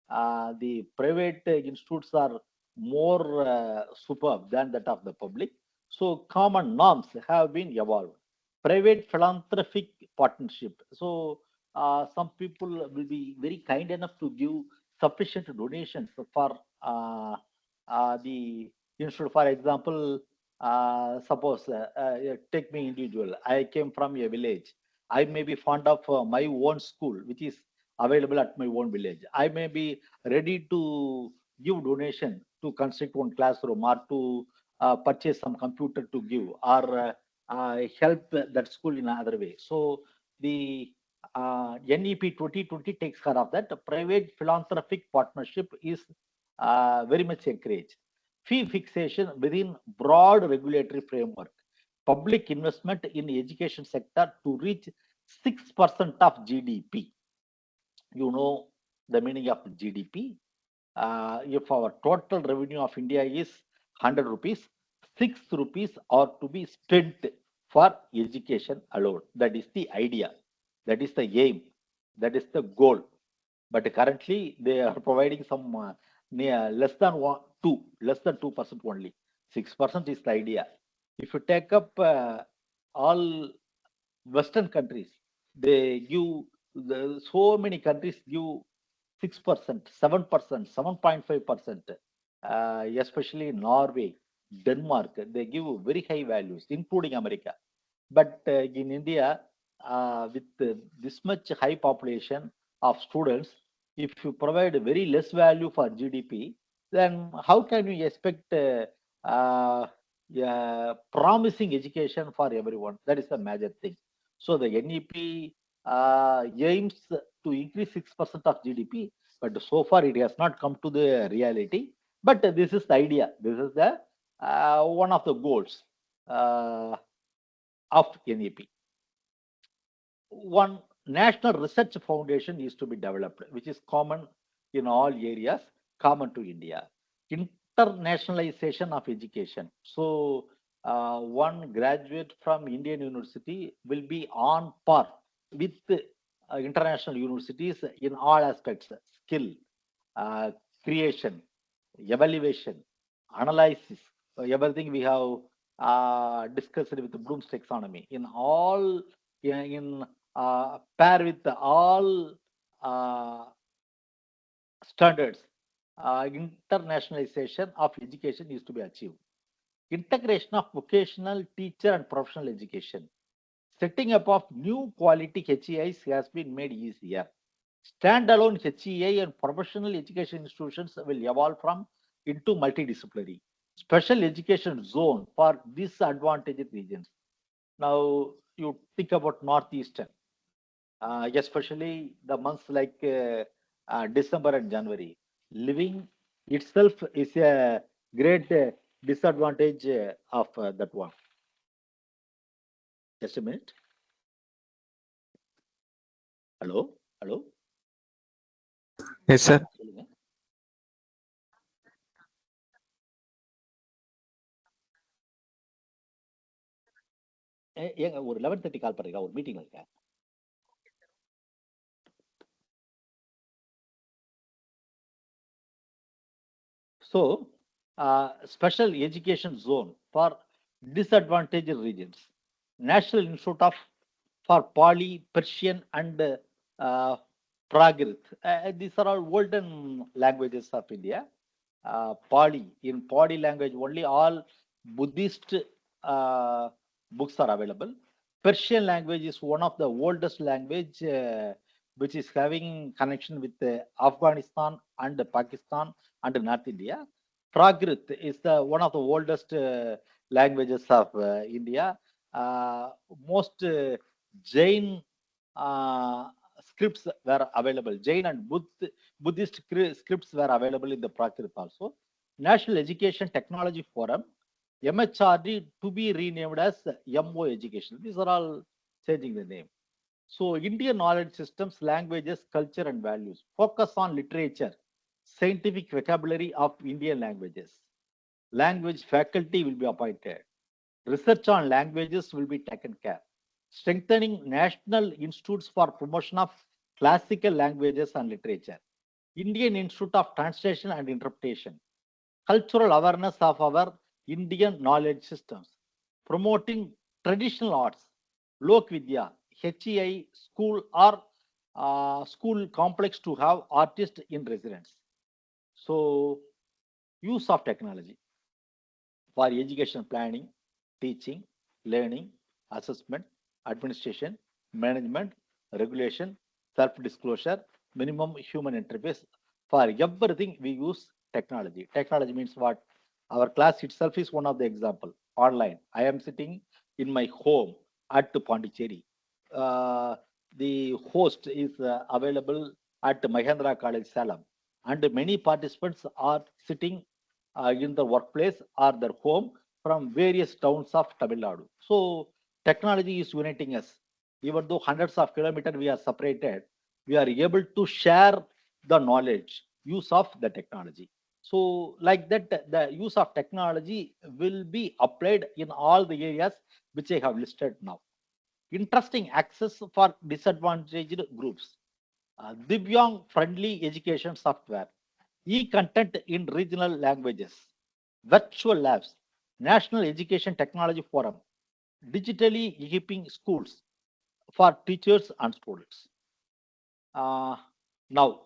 Speaker 2: the private institutes are more superb than that of the public. So common norms have been evolved. Private philanthropic partnership. So some people will be very kind enough to give sufficient donations for the institute. For example, suppose take me individual. I came from a village. I may be fond of my own school, which is available at my own village. I may be ready to give donation to construct one classroom or to purchase some computer to give or help that school in another way. So the NEP 2020 takes care of that. The private philanthropic partnership is very much encouraged. Fee fixation within broad regulatory framework. Public investment in education sector to reach 6% of GDP. You know the meaning of GDP. If our total revenue of India is 100 rupees, 6 rupees are to be spent for education alone. That is the idea. That is the aim. That is the goal. But currently they are providing some less than 2% only. 6% is the idea. If you take up all Western countries, they give so many countries give 6%, 7%, 7.5%, especially Norway, Denmark, they give very high values, including America. But in India, with this much high population of students, if you provide very less value for GDP, then how can you expect promising education for everyone? That is the major thing. So the NEP aims to increase 6% of GDP, but so far it has not come to the reality. But this is the idea. This is the one of the goals of NEP. One national research foundation is to be developed, which is common in all areas, common to India. Internationalization of education. So one graduate from Indian university will be on par with international universities in all aspects: skill, uh, creation, evaluation, analysis, everything we have discussed with Bloom's taxonomy. In all, in pair with all standards, internationalization of education is to be achieved. Integration of vocational, teacher, and professional education. Setting up of new quality HEIs has been made easier. Standalone HEI and professional education institutions will evolve from into multidisciplinary. Special education zone for disadvantaged regions. Now you think about Northeastern, especially the months like December and January. Living itself is a great disadvantage of that one. Just a minute. Hello, hello.
Speaker 4: Yes, sir.
Speaker 2: சொல்லுங்க. ஏங்க ஒரு 11:30 கால் பண்ணுறீங்களா? ஒரு மீட்டிங்ல இருக்கேன். So, special education zone for disadvantaged regions. National Institute of for Pali, Persian, and Prakrit. These are all olden languages of India. Pali, in Pali language only all Buddhist books are available. Persian language is one of the oldest language which is having connection with Afghanistan and Pakistan and North India. Prakrit is the one of the oldest languages of India. Most Jain scripts were available. Jain and Buddhist scripts were available in the Prakrit also. National Education Technology Forum, MHRD to be renamed as MO Education. These are all changing the name. So Indian knowledge systems, languages, culture, and values. Focus on literature, scientific vocabulary of Indian languages. Language faculty will be appointed. Research on languages will be taken care. Strengthening national institutes for promotion of classical languages and literature, Indian Institute of Translation and Interpretation, cultural awareness of our Indian knowledge systems, promoting traditional arts, Lok Vidya, HEI school or school complex to have artists in residence. So, use of technology for education planning, teaching, learning, assessment, administration, management, regulation, self-disclosure, minimum human interface. For everything, we use technology. Technology means what? Our class itself is one of the example. Online. I am sitting in my home at Pondicherry. Uh, the host is available at Mahendra College, Salem. And many participants are sitting in the workplace or their home from various towns of Tamil Nadu. So technology is uniting us. Even though hundreds of kilometers we are separated, we are able to share the knowledge, use of the technology. So like that, the use of technology will be applied in all the areas which I have listed now. Interesting access for disadvantaged groups. Divyang friendly education software, e-content in regional languages, virtual labs, National Education Technology Forum, digitally equipping schools for teachers and students. Uh, Now,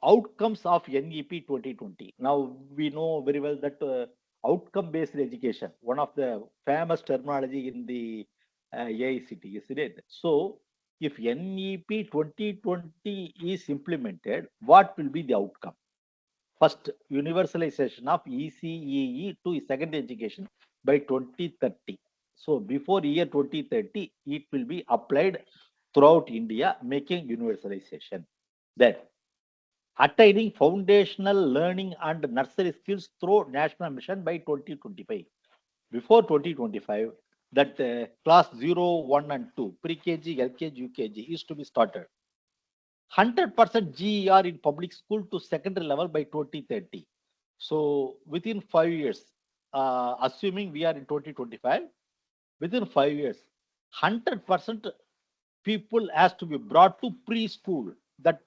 Speaker 2: outcomes of NEP 2020. Now, we know very well that outcome-based education, one of the famous terminology in the AICT, isn't it? So, if NEP 2020 is implemented, what will be the outcome? First, universalization of ECEE to secondary education by 2030. So before year 2030, it will be applied throughout India, making universalization. Then, attaining foundational learning and nursery skills through national mission by 2025. Before 2025, that class 0, 1 and 2, pre-KG, LKG, UKG is to be started. 100% GER in public school to secondary level by 2030. So within 5 years, assuming we are in 2025, within 5 years, 100% people has to be brought to preschool, that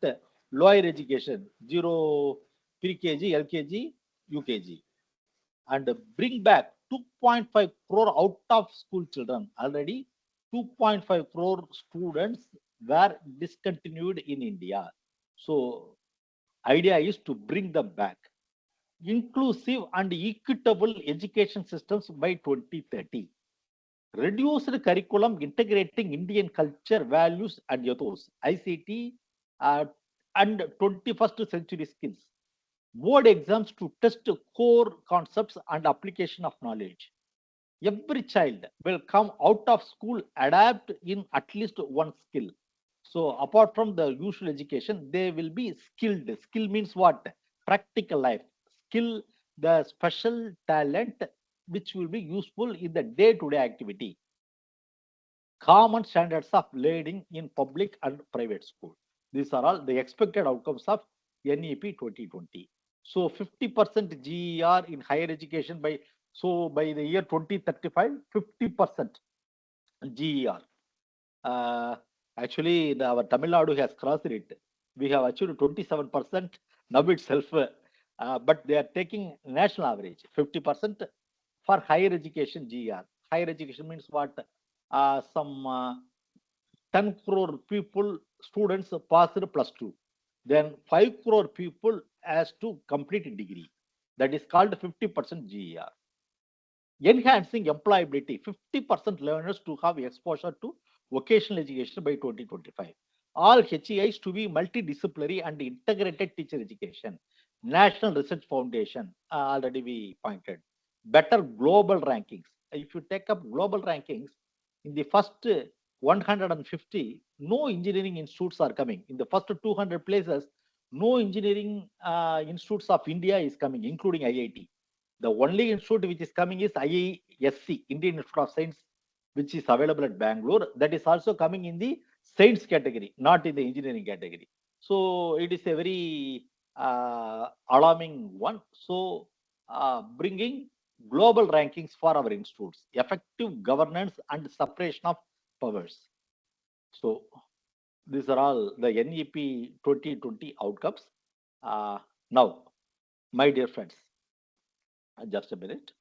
Speaker 2: lower education, 0 pre-KG, LKG, UKG, and bring back 2.5 crore out of school children. Already 2.5 crore students were discontinued in India. So idea is to bring them back. Inclusive and equitable education systems by 2030. Reduced curriculum integrating Indian culture, values, and ethos, ICT, and 21st century skills. Board exams to test core concepts and application of knowledge. Every child will come out of school adapt in at least one skill. So apart from the usual education, they will be skilled. Skill means what? Practical life. Skill, the special talent which will be useful in the day-to-day activity. Common standards of learning in public and private school. These are all the expected outcomes of NEP 2020. So 50% GER in higher education by the year 2035, 50% GER. Uh, Actually, our Tamil Nadu has crossed it. We have achieved 27% now itself, but they are taking national average 50% for higher education GER. Higher education means what? Some 10 crore people, students passed +2. Then 5 crore people has to complete a degree. That is called 50% GER. Enhancing employability, 50% learners to have exposure to vocational education by 2025. All HEIs to be multidisciplinary and integrated teacher education. National Research Foundation, already we pointed. Better global rankings. If you take up global rankings, in the first 150, no engineering institutes are coming. In the first 200 places, no engineering institutes of India is coming, including IIT. The only institute which is coming is IISC, Indian Institute of Science, which is available at Bangalore. That is also coming in the science category, not in the engineering category. So it is a very alarming one. So bringing global rankings for our institutes, effective governance and separation of powers. So These are all the NEP 2020 outcomes. Now, my dear friends, just a minute.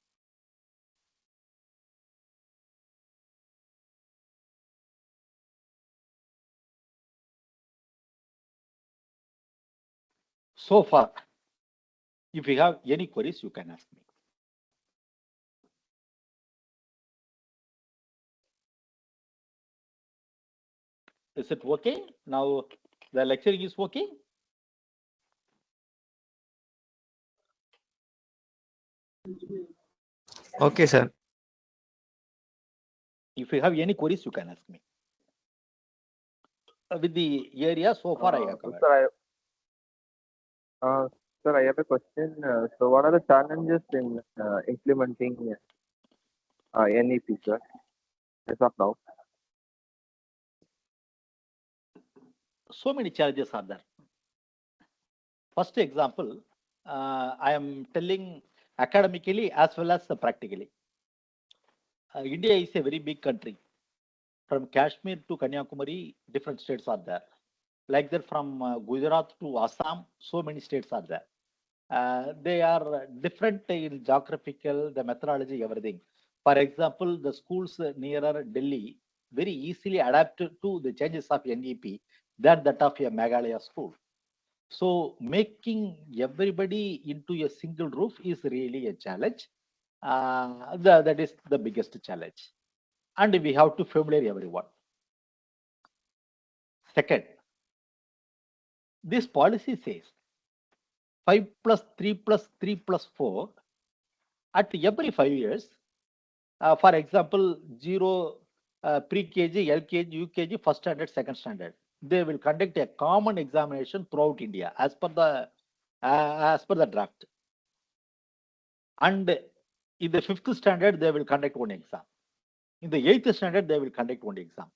Speaker 2: So far, if you have any queries, you can ask me. Is it okay? Now the lecturing is okay?
Speaker 4: Okay, sir.
Speaker 2: If you have any queries, you can ask me. With the area, so far I have covered.
Speaker 1: Sir, I have a question. So, what are the challenges in implementing NEP, sir, as of now?
Speaker 2: So many challenges are there. First example, I am telling academically as well as practically. India is a very big country. From Kashmir to Kanyakumari, different states are there. Like that, from Gujarat to Assam, so many states are there. They are different in geographical, the methodology, everything. For example, the schools nearer Delhi very easily adapt to the changes of NEP than that of a Meghalaya school. So making everybody into a single roof is really a challenge. That is the biggest challenge. And we have to familiar everyone. Second, this policy says 5 plus 3 plus 3 plus 4 at every 5 years. For example, 0 pre-KG, LKG, UKG, first standard, second standard. They will conduct a common examination throughout India as per the draft. And in the 5th standard, they will conduct one exam. In the 8th standard, they will conduct one exam.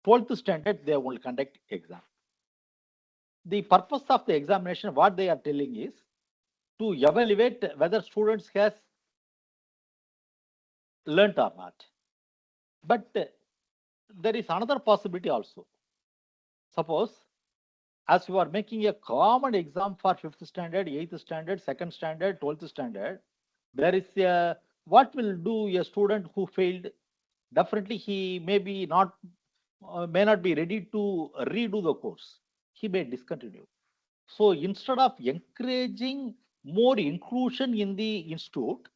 Speaker 2: 12th standard, they will conduct exam. The purpose of the examination, what they are telling is to evaluate whether students has learnt or not. But there is another possibility also. Suppose as you are making a common exam for 5th standard, 8th standard, 2nd standard, 12th standard, there is a, what will do a student who failed? Definitely he may not be ready to redo the course. He may discontinue. So instead of encouraging more inclusion in the institute,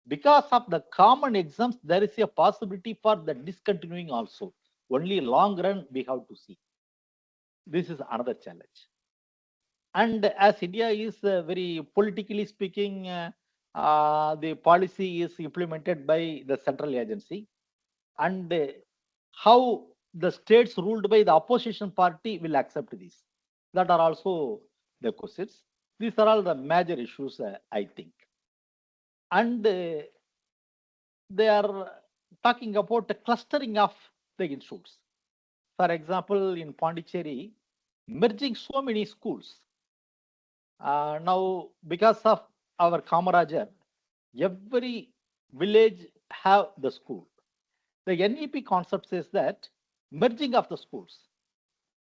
Speaker 2: because of the common exams, there is a possibility for the discontinuing also. Only long run we have to see. This is another challenge. And as India is very politically speaking, the policy is implemented by the central agency, and how the states ruled by the opposition party will accept this. That are also the questions. These are all the major issues, I think. And they are talking about the clustering of the institutes. For example, in Pondicherry, merging so many schools. Now, because of our Kamarajar, every village have the school. The NEP concept says that merging of the schools.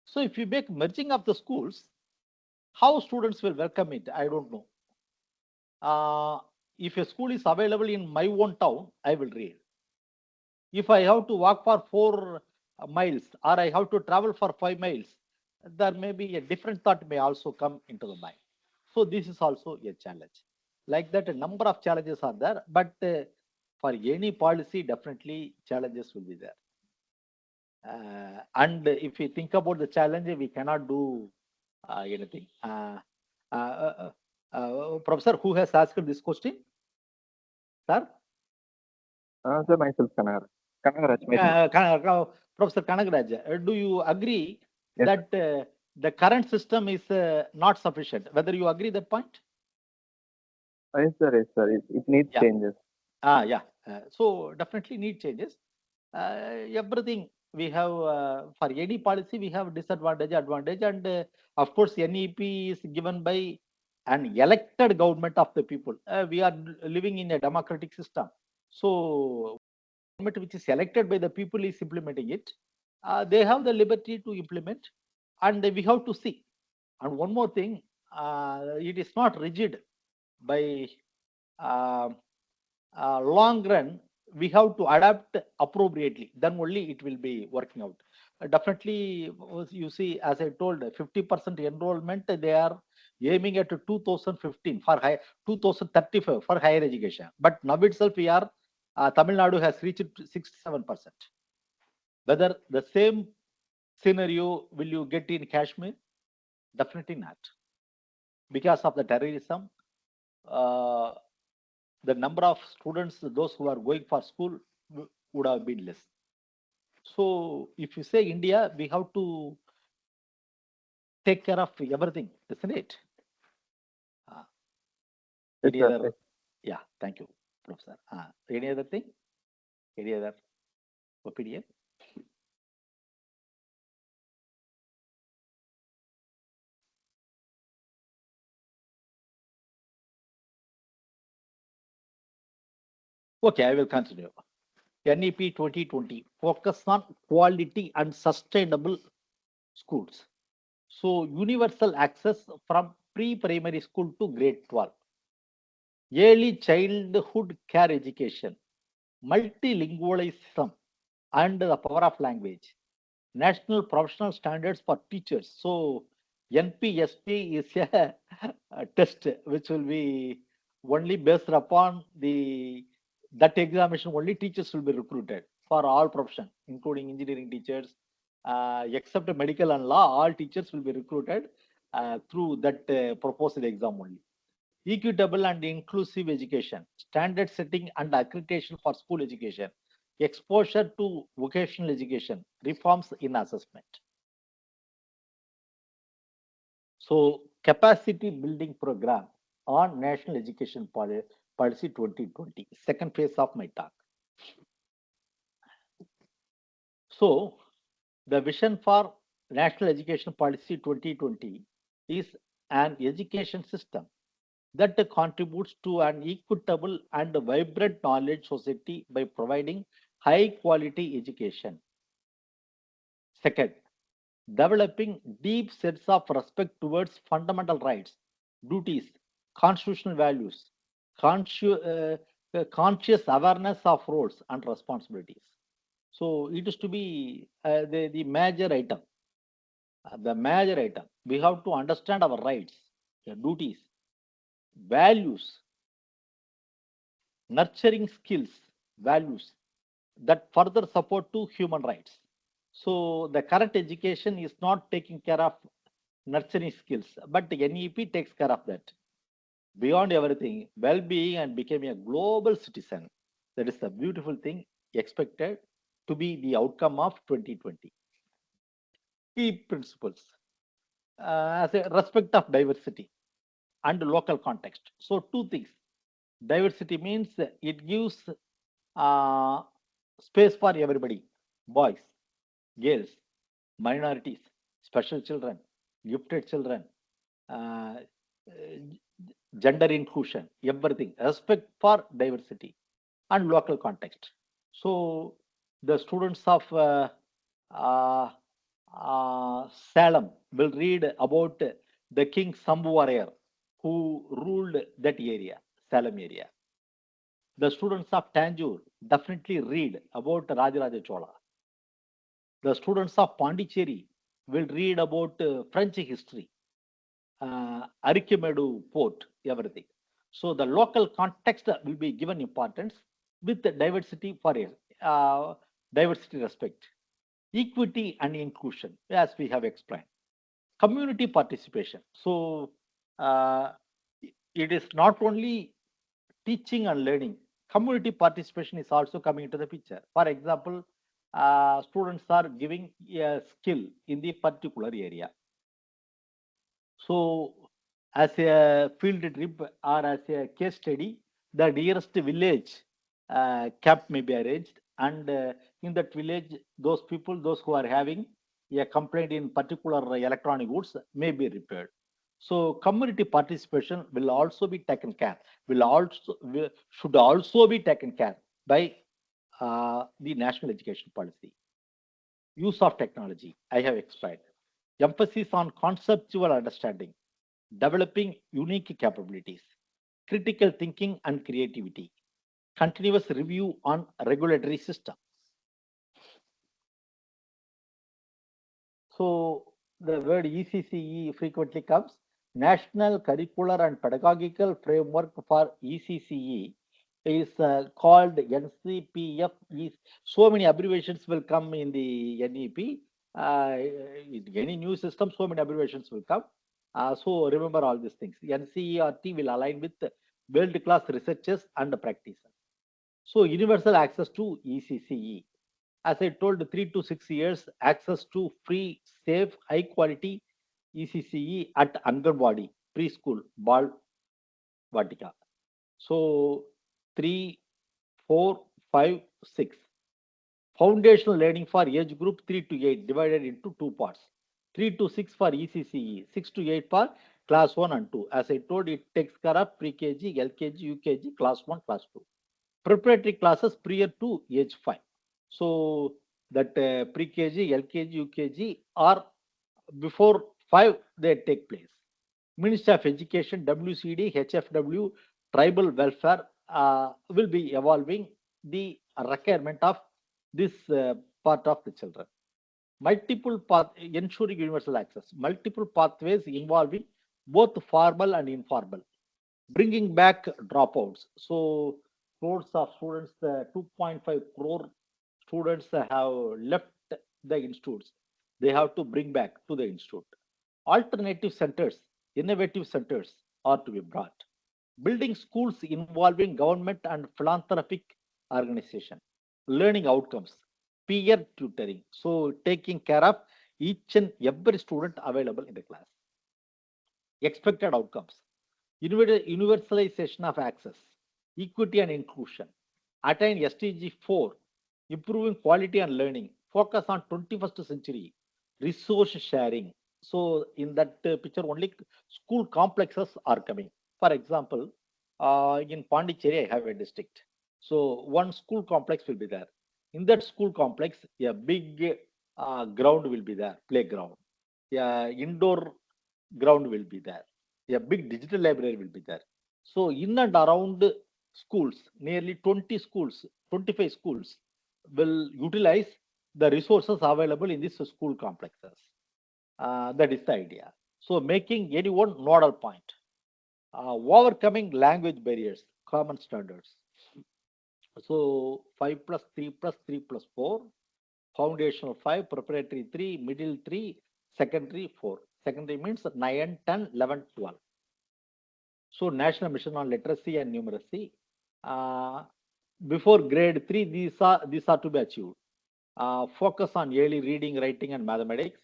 Speaker 2: So if you make merging of the schools, how students will welcome it, I don't know. If a school is available in my own town, I will read. If I have to walk for 4 miles or I have to travel for 5 miles, there may be a different thought may also come into the mind. So this is also a challenge. Like that, a number of challenges are there, but for any policy, definitely challenges will be there. And if we think about the challenge, we cannot do anything. Professor, who has asked this question? Sir?
Speaker 1: Sir, myself, Kanagaraj.
Speaker 2: Professor Kanagaraj, do you agree
Speaker 1: Yes,
Speaker 2: that the current system is not sufficient? Whether you agree that point?
Speaker 1: Yes, sir. Yes, sir. It needs changes.
Speaker 2: Yeah. So definitely need changes. Everything we have for any policy we have disadvantage, advantage, and of course NEP is given by an elected government of the people. We are living in a democratic system, so government which is elected by the people is implementing it. They have the liberty to implement. and we have to see. And one more thing, it is not rigid by long run. We have to adapt appropriately. Then only it will be working out. Definitely, you see, as I told, 50% enrollment they are aiming at 2015 for 2035 for higher education. But now itself we are Tamil Nadu has reached 67%. Whether the same scenario will you get in Kashmir? Definitely not. Because of the terrorism, the number of students, those who are going for school, would have been less. So if you say India, we have to take care of everything, isn't it? Any
Speaker 1: Yes, sir.
Speaker 2: other? Yeah, thank you, Professor. Any other thing? Any other opinion? Okay, I will continue. NEP 2020 focus on quality and sustainable schools. So universal access from pre-primary school to grade 12. Early childhood care education, multilingualism and the power of language, national professional standards for teachers. So NPSP is a test which will be only based upon that examination. Only teachers will be recruited for all profession, including engineering teachers, except medical and law. All teachers will be recruited through that proposed exam only. Equitable and inclusive education, standard setting and accreditation for school education, exposure to vocational education, reforms in assessment. So capacity building program on National Education Policy 2020, second phase of my talk. So the vision for National Education Policy 2020 is an education system that contributes to an equitable and vibrant knowledge society by providing high quality education. Second, developing deep sets of respect towards fundamental rights, duties, constitutional values, conscious awareness of roles and responsibilities. So it is to be the major item. The major item. We have to understand our rights, duties, values, nurturing skills, values that further support to human rights. So the current education is not taking care of nurturing skills, but the NEP takes care of that. Beyond everything, well-being and becoming a global citizen. That is a beautiful thing expected to be the outcome of 2020. Key principles as a respect of diversity and local context. So two things. Diversity means it gives space for everybody, boys, girls, minorities, special children, gifted children, uh, gender inclusion, everything, respect for diversity and local context. So the students of uh, Salem will read about the King Sambhuvarayar who ruled that area, Salem area. The students of Tanjore definitely read about Rajaraja Chola. The students of Pondicherry will read about French history, Archimedu port, everything. So the local context will be given importance with the diversity for diversity respect, equity and inclusion, as we have explained. Community participation. So it is not only teaching and learning. Community participation is also coming into the picture. For example, students are giving a skill in the particular area. So as a field trip or as a case study, the nearest village camp may be arranged, and in that village, those people, those who are having a complaint in particular electronic goods may be repaired. So community participation will also be taken care, should also be taken care by the national education policy. Use of technology, I have explained. emphasis on conceptual understanding, developing unique capabilities, critical thinking and creativity, continuous review on regulatory system. So the word ECCE frequently comes. National Curricular and Pedagogical Framework for ECCE is called NCPF. So many abbreviations will come in the NEP. In any new system, so many abbreviations will come. So remember all these things. NCERT will align with world-class researchers and practitioners. So universal access to ECCE. As I told, 3 to 6 years access to free, safe, high quality ECCE at Anganwadi, preschool, Bal Vatika. So 3, 4, 5, 6. Foundational learning for age group 3 to 8 divided into two parts. 3 to 6 for ECCE, 6 to 8 for class 1 and 2. As I told, it takes care of pre-KG, LKG, UKG, class 1, class 2. Preparatory classes prior to age 5. So that pre-KG, LKG, UKG are before 5 they take place. Ministry of Education, WCD, HFW, tribal welfare will be evolving the requirement of this part of the children. Multiple path ensuring universal access, multiple pathways involving both formal and informal, bringing back dropouts. So crores of students, 2.5 crore students have left the institutes. They have to bring back to the institute. Alternative centers, innovative centers are to be brought. Building schools involving government and philanthropic organization. Learning outcomes, peer tutoring. So taking care of each and every student available in the class. Expected outcomes, universalization of access, equity and inclusion, attain SDG 4, improving quality and learning, focus on 21st century, resource sharing. So in that picture, only school complexes are coming. For example, in Pondicherry, I have a district. So one school complex will be there. In that school complex, a big ground will be there, playground. Indoor ground will be there. A big digital library will be there. So in and around schools, nearly 20 schools, 25 schools will utilize the resources available in these school complexes. That is the idea. So making anyone nodal point. Overcoming language barriers, common standards. So 5 plus 3 plus 3 plus 4, foundational 5, preparatory 3, middle 3, secondary 4. Secondary means 9, 10, 11, 12. So National Mission on Literacy and Numeracy. Before grade 3, these are to be achieved. Focus on early reading, writing, and mathematics.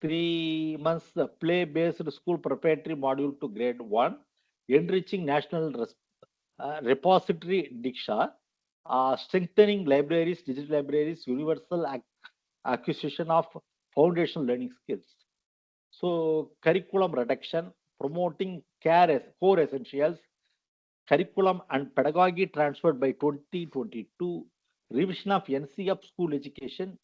Speaker 2: 3 months play-based school preparatory module to grade 1. Enriching national repository Diksha. Strengthening libraries, digital libraries, universal acquisition of foundational learning skills. So curriculum reduction, promoting care as core essentials, curriculum and pedagogy transferred by 2022, revision of NCF school education,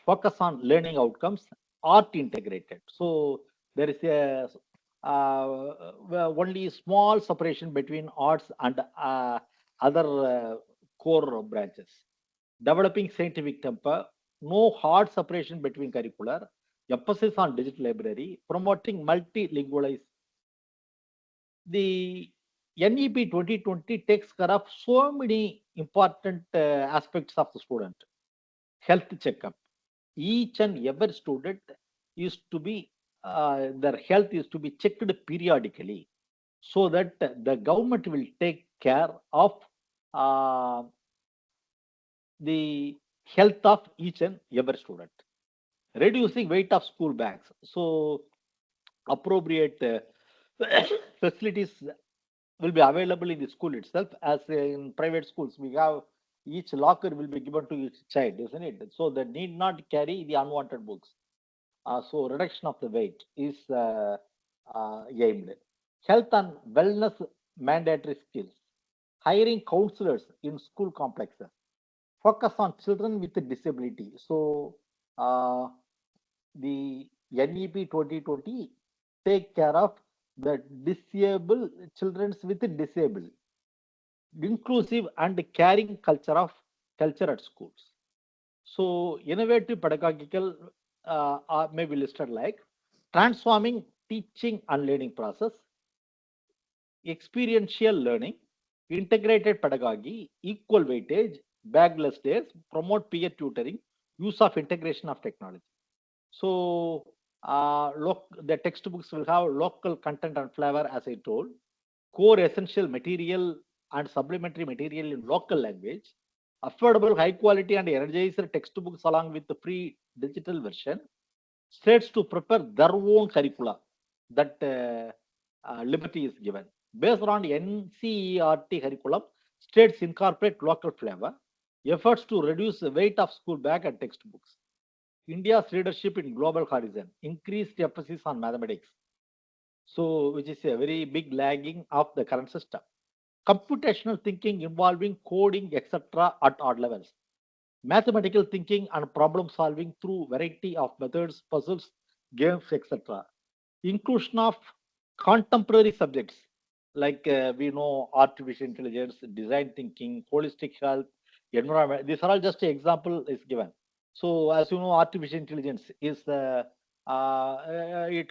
Speaker 2: focus on learning outcomes, art integrated. So there is a only small separation between arts and other core branches. Developing scientific temper, no hard separation between curricular, emphasis on digital library, promoting multilingualism. The NEP 2020 takes care of so many important aspects of the student. Health checkup. Each and every student is to be, their health is to be checked periodically so that the government will take care of the health of each and every student. Reducing weight of school bags. So appropriate facilities will be available in the school itself. As in private schools, we have each locker will be given to each child, isn't it? So they need not carry the unwanted books. So reduction of the weight is aimed. Health and wellness mandatory skills. Hiring counselors in school complexes. Focus on children with disability. So the NEP 2020 take care of the disabled children with disability, inclusive and caring culture at schools. So innovative pedagogical may be listed like transforming teaching and learning process, experiential learning, integrated pedagogy, equal weightage, bagless days, promote peer tutoring, use of integration of technology. So the textbooks will have local content and flavor, as I told, core essential material and supplementary material in local language, affordable, high quality and energized textbooks along with the free digital version, states to prepare their own curricula. That liberty is given. Based on NCERT curriculum, states incorporate local flavor, efforts to reduce the weight of school bag and textbooks. India's leadership in global horizon, increased emphasis on mathematics, so which is a very big lagging of the current system. Computational thinking involving coding, etc. at odd levels. Mathematical thinking and problem solving through variety of methods, puzzles, games, etc. Inclusion of contemporary subjects like we know artificial intelligence, design thinking, holistic health, environment. These are all just an example is given. So as you know, artificial intelligence is it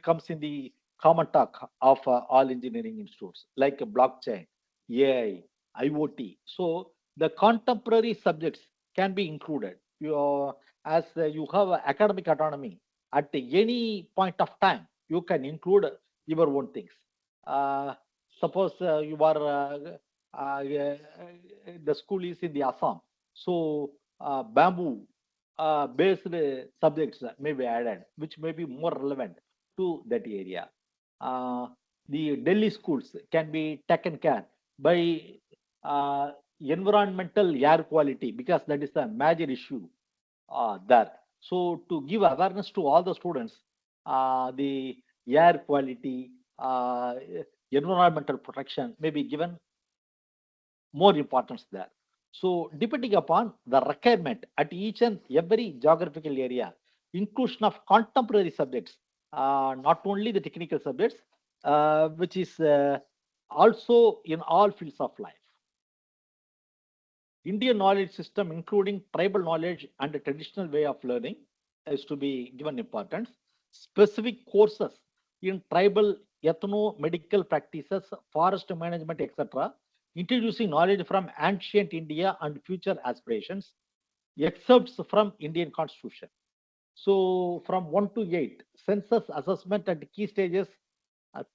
Speaker 2: comes in the common talk of all engineering institutes like blockchain, AI, IoT. So the contemporary subjects can be included. As you have academic autonomy at any point of time, you can include your own things. Suppose you are the school is in the Assam, so bamboo based subjects may be added, which may be more relevant to that area. The Delhi schools can be taken care by environmental air quality because that is a major issue there. So to give awareness to all the students, the air quality, environmental protection may be given more importance there. So depending upon the requirement at each and every geographical area, inclusion of contemporary subjects, not only the technical subjects, which is also in all fields of life. Indian knowledge system, including tribal knowledge and the traditional way of learning, is to be given importance. Specific courses in tribal ethno-medical practices, forest management, etc., introducing knowledge from ancient India and future aspirations, excerpts from Indian Constitution. So from 1 to 8, census assessment at key stages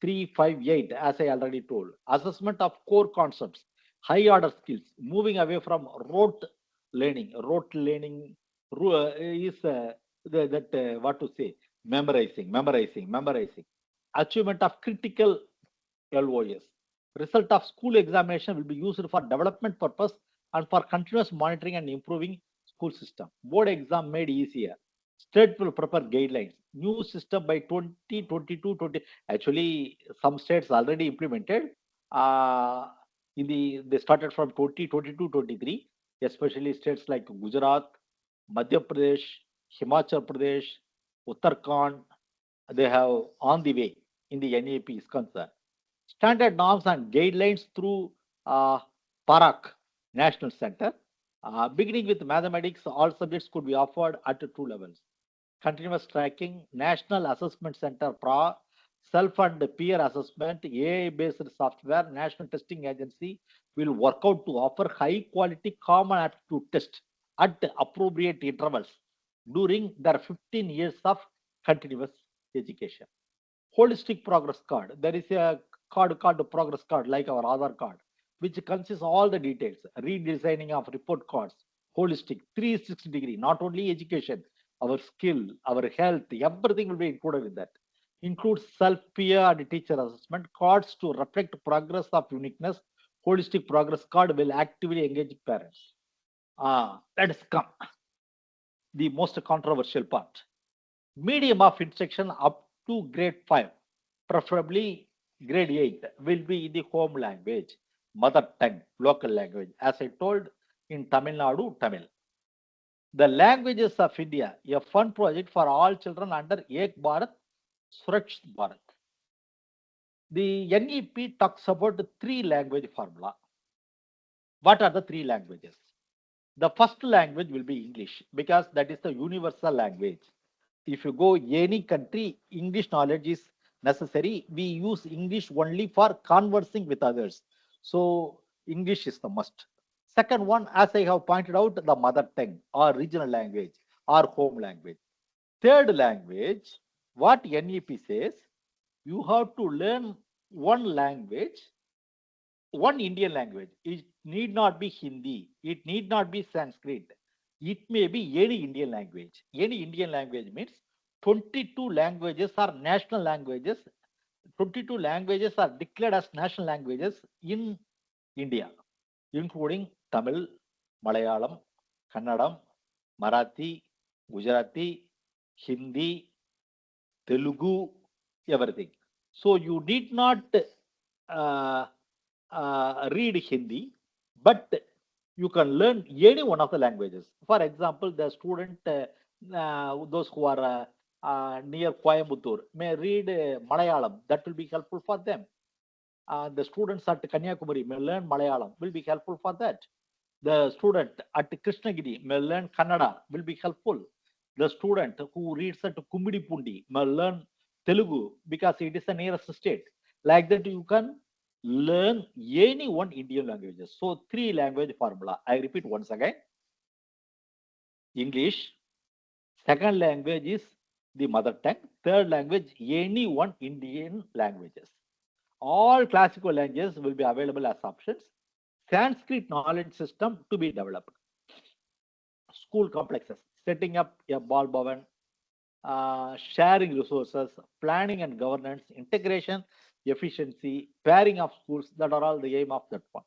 Speaker 2: 3, 5, 8, as I already told. Assessment of core concepts, high order skills, moving away from rote learning. Rote learning is what to say, memorizing. Achievement of critical LOS. Result of school examination will be used for development purpose and for continuous monitoring and improving school system. Board exam made easier. State will prepare guidelines. New system by 2022-20. Actually, some states already implemented. They started from 2022-23, especially states like Gujarat, Madhya Pradesh, Himachal Pradesh, Uttarakhand. They have on the way in the NEP is concerned. Standard norms and guidelines through PARAC National Center. Beginning with mathematics, all subjects could be offered at 2 levels. Continuous tracking, National Assessment Center, PRA, self and peer assessment, AI-based software, National Testing Agency will work out to offer high quality common aptitude test at appropriate intervals during their 15 years of continuous education. Holistic progress card. There is a card called progress card like our Aadhaar card, which consists all the details, redesigning of report cards, holistic 360-degree, not only education, our skill, our health, everything will be included with that. Includes self-peer and teacher assessment cards to reflect progress of uniqueness. Holistic progress card will actively engage parents. Let us come the most controversial part. Medium of instruction up to grade 5, preferably grade 8, will be in the home language, mother tongue, local language. As I told, in Tamil Nadu, Tamil. The Languages of India, a fun project for all children under Ek Bharat, Surakshit Bharat. The NEP talks about the 3-language formula. What are the 3 languages? The first language will be English because that is the universal language. If you go any country, English knowledge is necessary. We use English only for conversing with others. So English is the must. Second one, as I have pointed out, the mother tongue or regional language or home language. Third language, what NEP says, you have to learn one language, one Indian language. It need not be Hindi. It need not be Sanskrit. It may be any Indian language. Any Indian language means 22 languages are national languages. 22 languages are declared as national languages in India, including Tamil, Malayalam, Kannadam, Marathi, Gujarati, Hindi, Telugu, everything. So you need not read Hindi, but you can learn any one of the languages. For example, the student, those who are near Coimbatore may read Malayalam. That will be helpful for them. The students at Kanyakumari may learn Malayalam, will be helpful for that. The student at Krishnagiri may learn Kannada, will be helpful. The student who reads at Kumbidipundi may learn Telugu because it is the nearest state. Like that, you can learn any one Indian languages. So 3 language formula. I repeat once again. English. Second language is the mother tongue. Third language, any one Indian languages. All classical languages will be available as options. Sanskrit knowledge system to be developed. School complexes, setting up a ball bhavan, sharing resources, planning and governance, integration, efficiency, pairing of schools, that are all the aim of that one.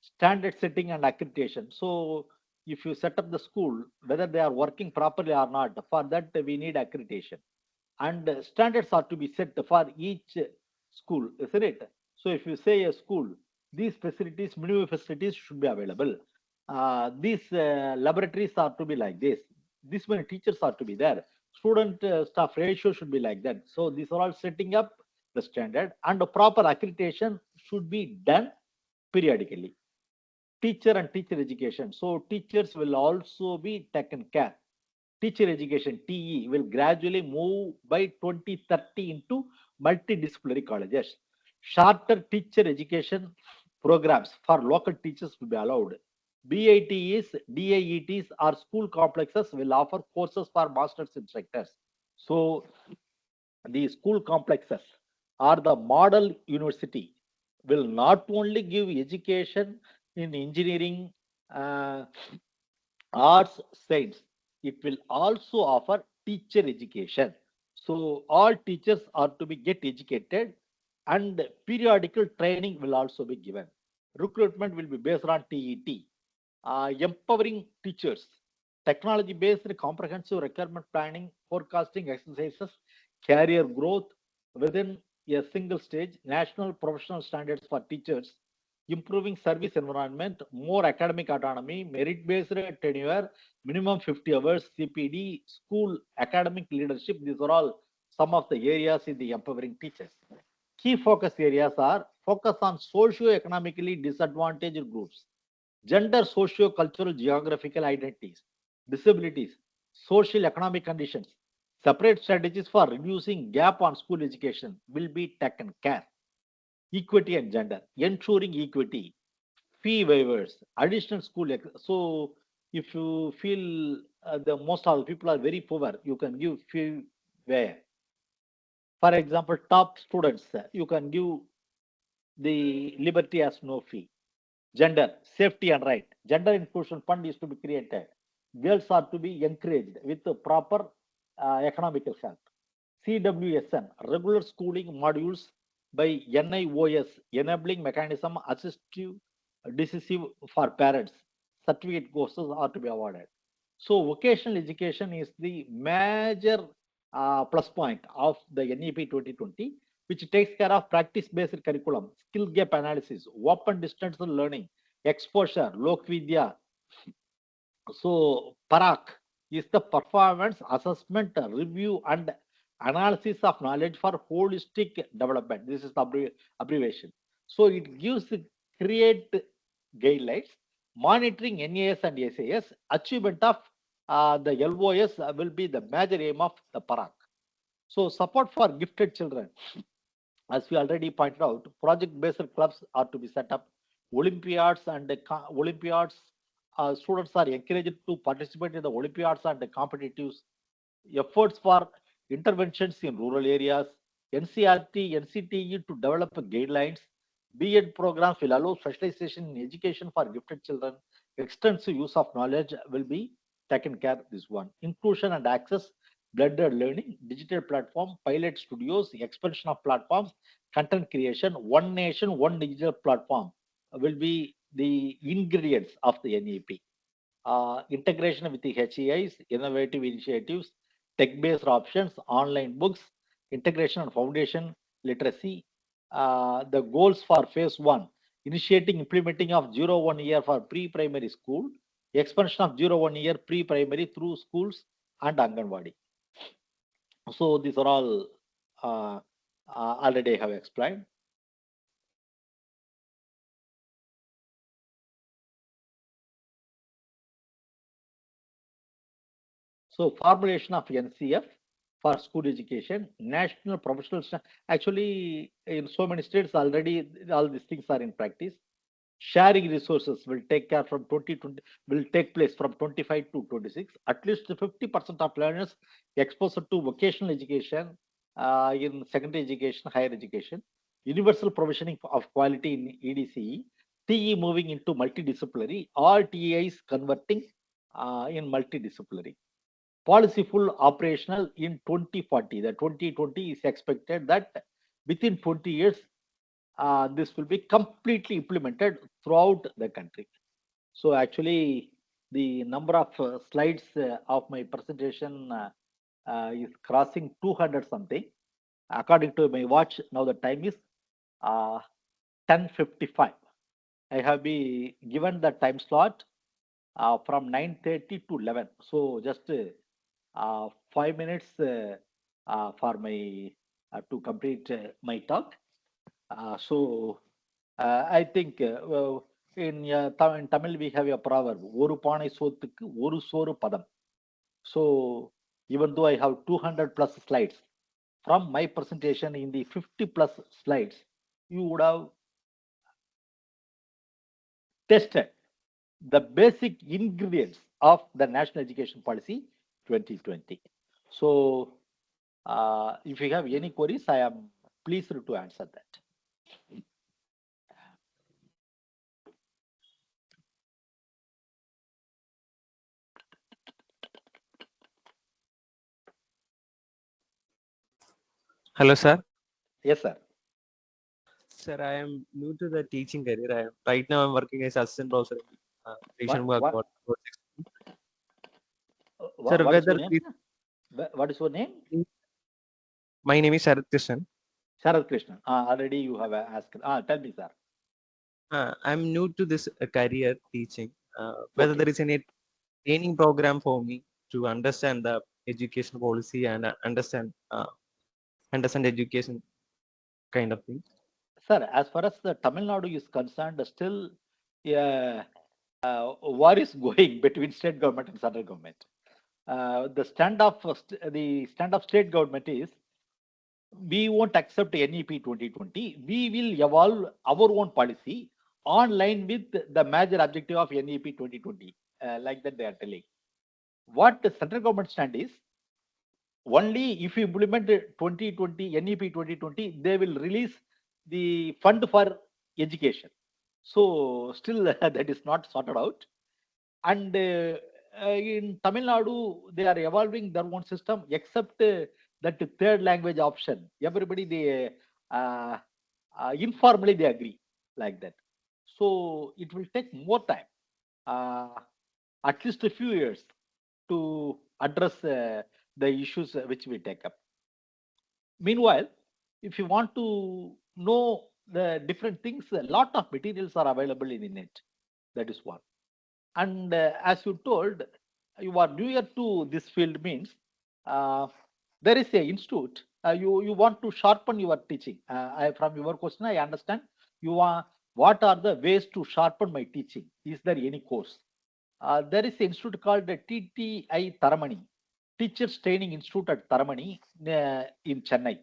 Speaker 2: Standard setting and accreditation. So if you set up the school, whether they are working properly or not, for that we need accreditation. And standards are to be set for each school, isn't it? So if you say a school, these facilities, minimum facilities should be available. These laboratories are to be like this. This many teachers are to be there. Student staff ratio should be like that. So these are all setting up the standard, and the proper accreditation should be done periodically. Teacher and teacher education. So teachers will also be taken care. Teacher education, TE, will gradually move by 2030 into multidisciplinary colleges. Shorter teacher education programs for local teachers will be allowed. BITs, DIETs, or school complexes will offer courses for master's instructors. So the school complexes or the model university will not only give education in engineering, arts, science, it will also offer teacher education. So all teachers are to be get educated, and periodical training will also be given. Recruitment will be based on TET. Empowering teachers, technology based comprehensive requirement planning, forecasting exercises, career growth within a single stage, national professional standards for teachers, improving service environment, more academic autonomy, merit based tenure, minimum 50 hours, CPD, school academic leadership. These are all some of the areas in the empowering teachers. Key focus areas are focus on socio-economically disadvantaged groups, gender, socio-cultural, geographical identities, disabilities, social economic conditions. Separate strategies for reducing gap on school education will be taken care. Equity and gender, ensuring equity, fee waivers, additional school. So if you feel the most of the people are very poor, you can give fee waiver. For example, top students, you can give the liberty as no fee. Gender, safety and right. Gender inclusion fund is to be created. Girls are to be encouraged with the proper economical help. CWSN, regular schooling modules by NIOS, enabling mechanism assistive, decisive for parents. Certificate courses are to be awarded. So vocational education is the major plus point of the NEP 2020, which takes care of practice-based curriculum, skill gap analysis, open distance learning, exposure, Lokvidya, So PARAK is the performance assessment review and analysis of knowledge for holistic development. This is the abbreviation. So it gives create guidelines, monitoring NAS and SAS, achievement of the LOS will be the major aim of the PARAK. So support for gifted children. As we already pointed out, project-based clubs are to be set up. Olympiads and Olympiads, students are encouraged to participate in the Olympiads and the competitives. Efforts for interventions in rural areas. NCRT, NCTE to develop guidelines. B.Ed programs will allow specialization in education for gifted children. Extensive use of knowledge will be taken care of. This one. Inclusion and access, blended learning, digital platform, pilot studios, expansion of platforms, content creation, one nation, one digital platform will be the ingredients of the NEP. Integration with the HEIs, innovative initiatives, tech-based options, online books, integration and foundation literacy. The goals for phase 1, initiating implementing of 0-1 year for pre-primary school, expansion of 0-1 year pre-primary through schools and Anganwadi. So these are all already I have explained. So formulation of NCF for school education, national professional. Actually, in so many states already, all these things are in practice. Sharing resources will take care from 2020, will take place from 25 to 26. At least 50% of learners exposed to vocational education in secondary education, higher education. Universal provisioning of quality in EDCE. TE moving into multidisciplinary. All TEIs converting in multidisciplinary. Policy full operational in 2040. The 2020 is expected that within 20 years, this will be completely implemented throughout the country. So actually, the number of slides of my presentation is crossing 200 something. According to my watch, now the time is 10:55. I have been given the time slot from 9:30 to 11. So just 5 minutes for my to complete my talk. So I think in Tamil we have a proverb, "Oru paanai sothukku oru soru padam." So even though I have 200 plus slides, from my presentation in the 50 plus slides, you would have tested the basic ingredients of the National Education Policy 2020. So if you have any queries, I am pleased to answer that.
Speaker 4: Hello, sir.
Speaker 2: Yes, sir.
Speaker 4: Sir, I am new to the teaching career. Right now I'm working as assistant professor in Session1.
Speaker 2: What
Speaker 4: Sir,
Speaker 2: what is your
Speaker 4: whether
Speaker 2: name? What is your name?
Speaker 4: my name is Sarath Krishnan.
Speaker 2: Sharad Krishnan. Already you have asked. Tell me, sir.
Speaker 4: I'm new to this career teaching. Whether
Speaker 2: Okay.
Speaker 4: there is any training program for me to understand the education policy and understand education kind of thing.
Speaker 2: Sir, as far as the Tamil Nadu is concerned, still war is going between state government and central government. The stand of state government is we won't accept NEP 2020. We will evolve our own policy on line with the major objective of NEP 2020. Like that they are telling. What the central government stand is, only if you implement 2020 NEP 2020, they will release the fund for education. So still that is not sorted out. And in Tamil Nadu, they are evolving their own system, except that third language option. Everybody they informally they agree like that. So it will take more time, at least a few years, to address the issues which we take up. Meanwhile, if you want to know the different things, a lot of materials are available in the net. That is one. And as you told, you are newer to this field means there is a institute. You want to sharpen your teaching. From your question, I understand. You are what are the ways to sharpen my teaching? Is there any course? There is an institute called the TTI Taramani, Teachers Training Institute at Taramani in Chennai,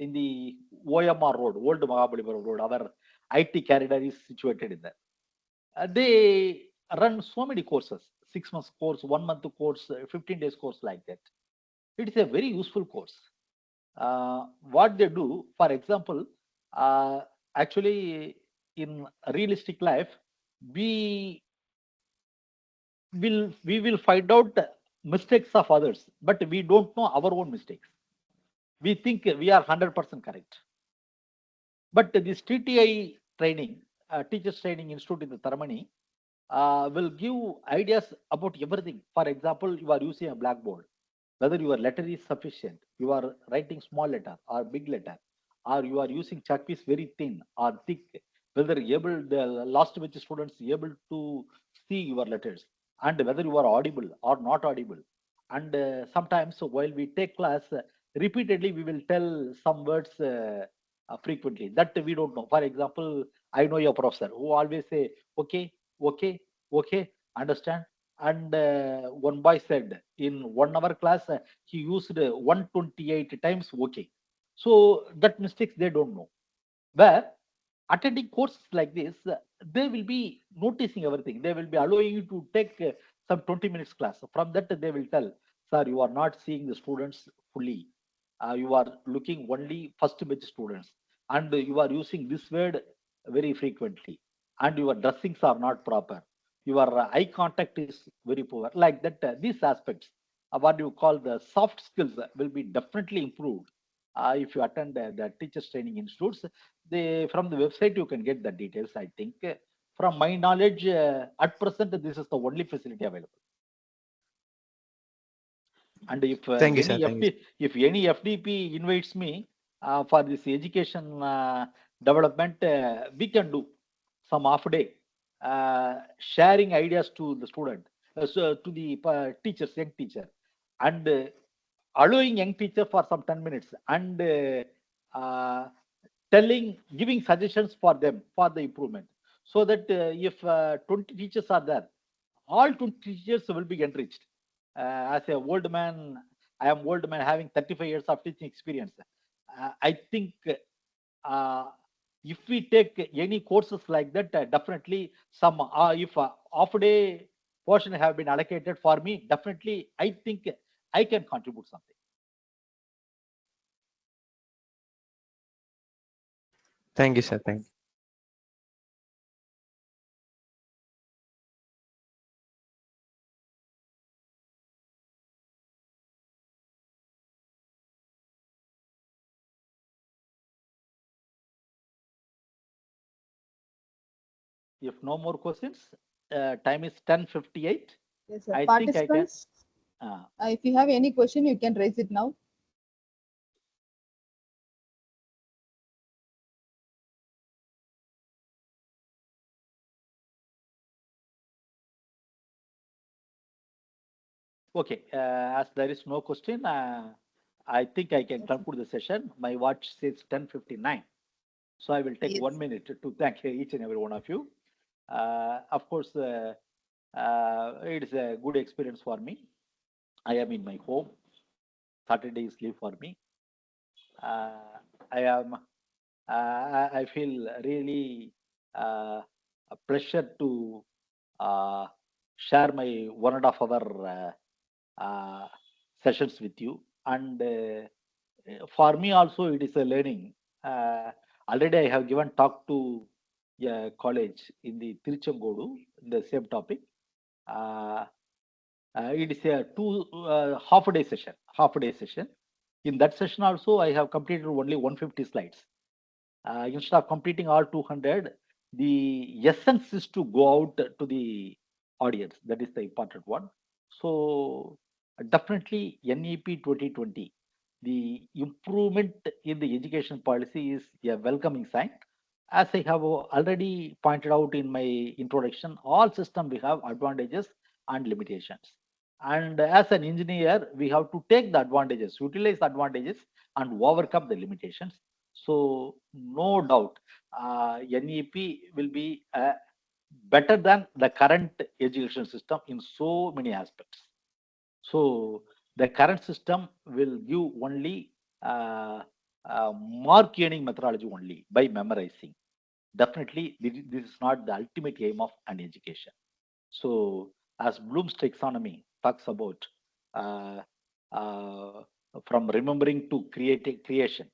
Speaker 2: in the OMR Road, Old Mahabalipuram Road. Our IT corridor is situated in there. They run so many courses, 6 months course, 1 month course, 15 days course like that. It is a very useful course. What they do, for example, actually in realistic life, we will find out mistakes of others, but we don't know our own mistakes. We think we are 100% correct. But this TTI training, Teachers Training Institute in the Taramani, will give ideas about everything. For example, you are using a blackboard, whether your letter is sufficient, you are writing small letter or big letter, or you are using chalk piece very thin or thick, whether the last batch students able to see your letters, and whether you are audible or not audible. And sometimes while we take class, repeatedly we will tell some words frequently that we don't know. For example, I know your professor who always say, okay, okay, okay, understand. And one boy said in 1 hour class, he used 128 times okay. So that mistakes they don't know. Where attending courses like this, they will be noticing everything. They will be allowing you to take some 20 minutes class. From that, they will tell, sir, you are not seeing the students fully. You are looking only first batch students, and you are using this word very frequently, and your dressings are not proper. Your eye contact is very poor. Like that, these aspects, what you call the soft skills, will be definitely improved if you attend the teachers training institutes. From the website you can get the details. I think from my knowledge, at present this is the only facility available. And if
Speaker 4: Thank you, sir. Thank you.
Speaker 2: if any FDP invites me for this education development, we can do some half day sharing ideas to the student, so to the teachers, young teacher, and allowing young teacher for some 10 minutes and giving suggestions for them for the improvement, so that if 20 teachers are there, all 20 teachers will be enriched. As a old man, I am old man having 35 years of teaching experience. I think if we take any courses like that, definitely some if half a day portion have been allocated for me, definitely I think I can contribute something.
Speaker 4: Thank you, sir. Thank you.
Speaker 2: If no more questions, time is 10:58.
Speaker 3: Yes, sir.
Speaker 2: I think I can.
Speaker 3: Participants, if you have any question, you can raise it now.
Speaker 2: Okay, as there is no question, I think I can conclude the session. My watch says 10:59. So I will take
Speaker 3: Yes.
Speaker 2: 1 minute to thank each and every one of you. Of course, it is a good experience for me. I am in my home. Saturday is leave for me. I am. I feel really a pleasure to share my 1.5 hour sessions with you. And for me also, it is a learning. Already I have given talk to a college in the Tiruchengodu, the same topic. It is a half a day session. Half a day session. In that session also, I have completed only 150 slides. Instead of completing all 200, the essence is to go out to the audience. That is the important one. So definitely NEP 2020, the improvement in the education policy is a welcoming sign. as I have already pointed out in my introduction, all systems we have advantages and limitations. And as an engineer, we have to take the advantages, utilize the advantages, and overcome the limitations. So no doubt, NEP will be better than the current education system in so many aspects. So the current system will give only mark earning methodology only by memorizing. Definitely, this is not the ultimate aim of an education. So as Bloom's taxonomy talks about uh, uh, from remembering to creation,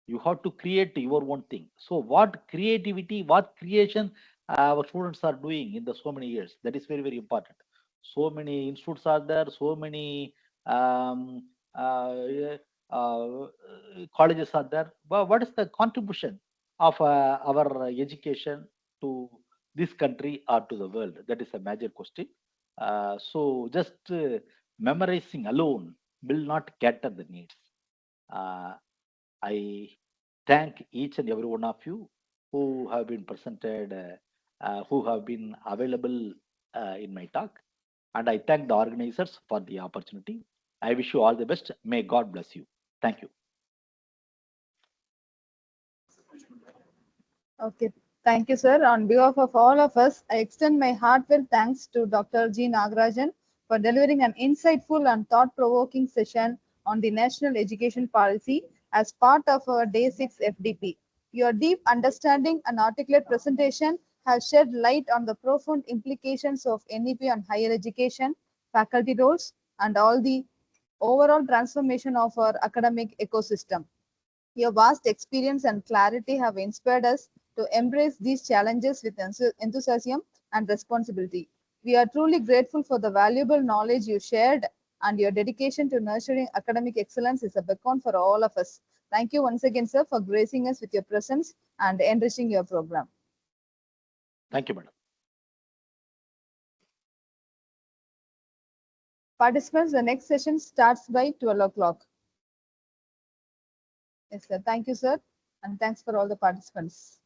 Speaker 2: you have to create your own thing. So what creativity, what creation our students are doing in the so many years, that is very, very important. So many institutes are there, so many um, uh, colleges are there. But what is the contribution of our education to this country or to the world? That is a major question. So just memorizing alone will not cater the needs. I thank each and every one of you who have been presented, who have been available in my talk. And I thank the organizers for the opportunity. I wish you all the best. May God bless you. Thank you.
Speaker 3: Okay, thank you, sir. On behalf of all of us, I extend my heartfelt thanks to Dr. G. Nagarajan for delivering an insightful and thought-provoking session on the National Education Policy as part of our Day 6 FDP. Your deep understanding and articulate presentation have shed light on the profound implications of NEP on higher education, faculty roles, and all the overall transformation of our academic ecosystem. Your vast experience and clarity have inspired us to embrace these challenges with enthusiasm and responsibility. We are truly grateful for the valuable knowledge you shared, and your dedication to nurturing academic excellence is a beacon for all of us. Thank you once again, sir, for gracing us with your presence and enriching your program.
Speaker 2: Thank you, madam.
Speaker 3: Participants, the next session starts by 12 o'clock. Yes, sir. Thank you, sir. And thanks for all the participants.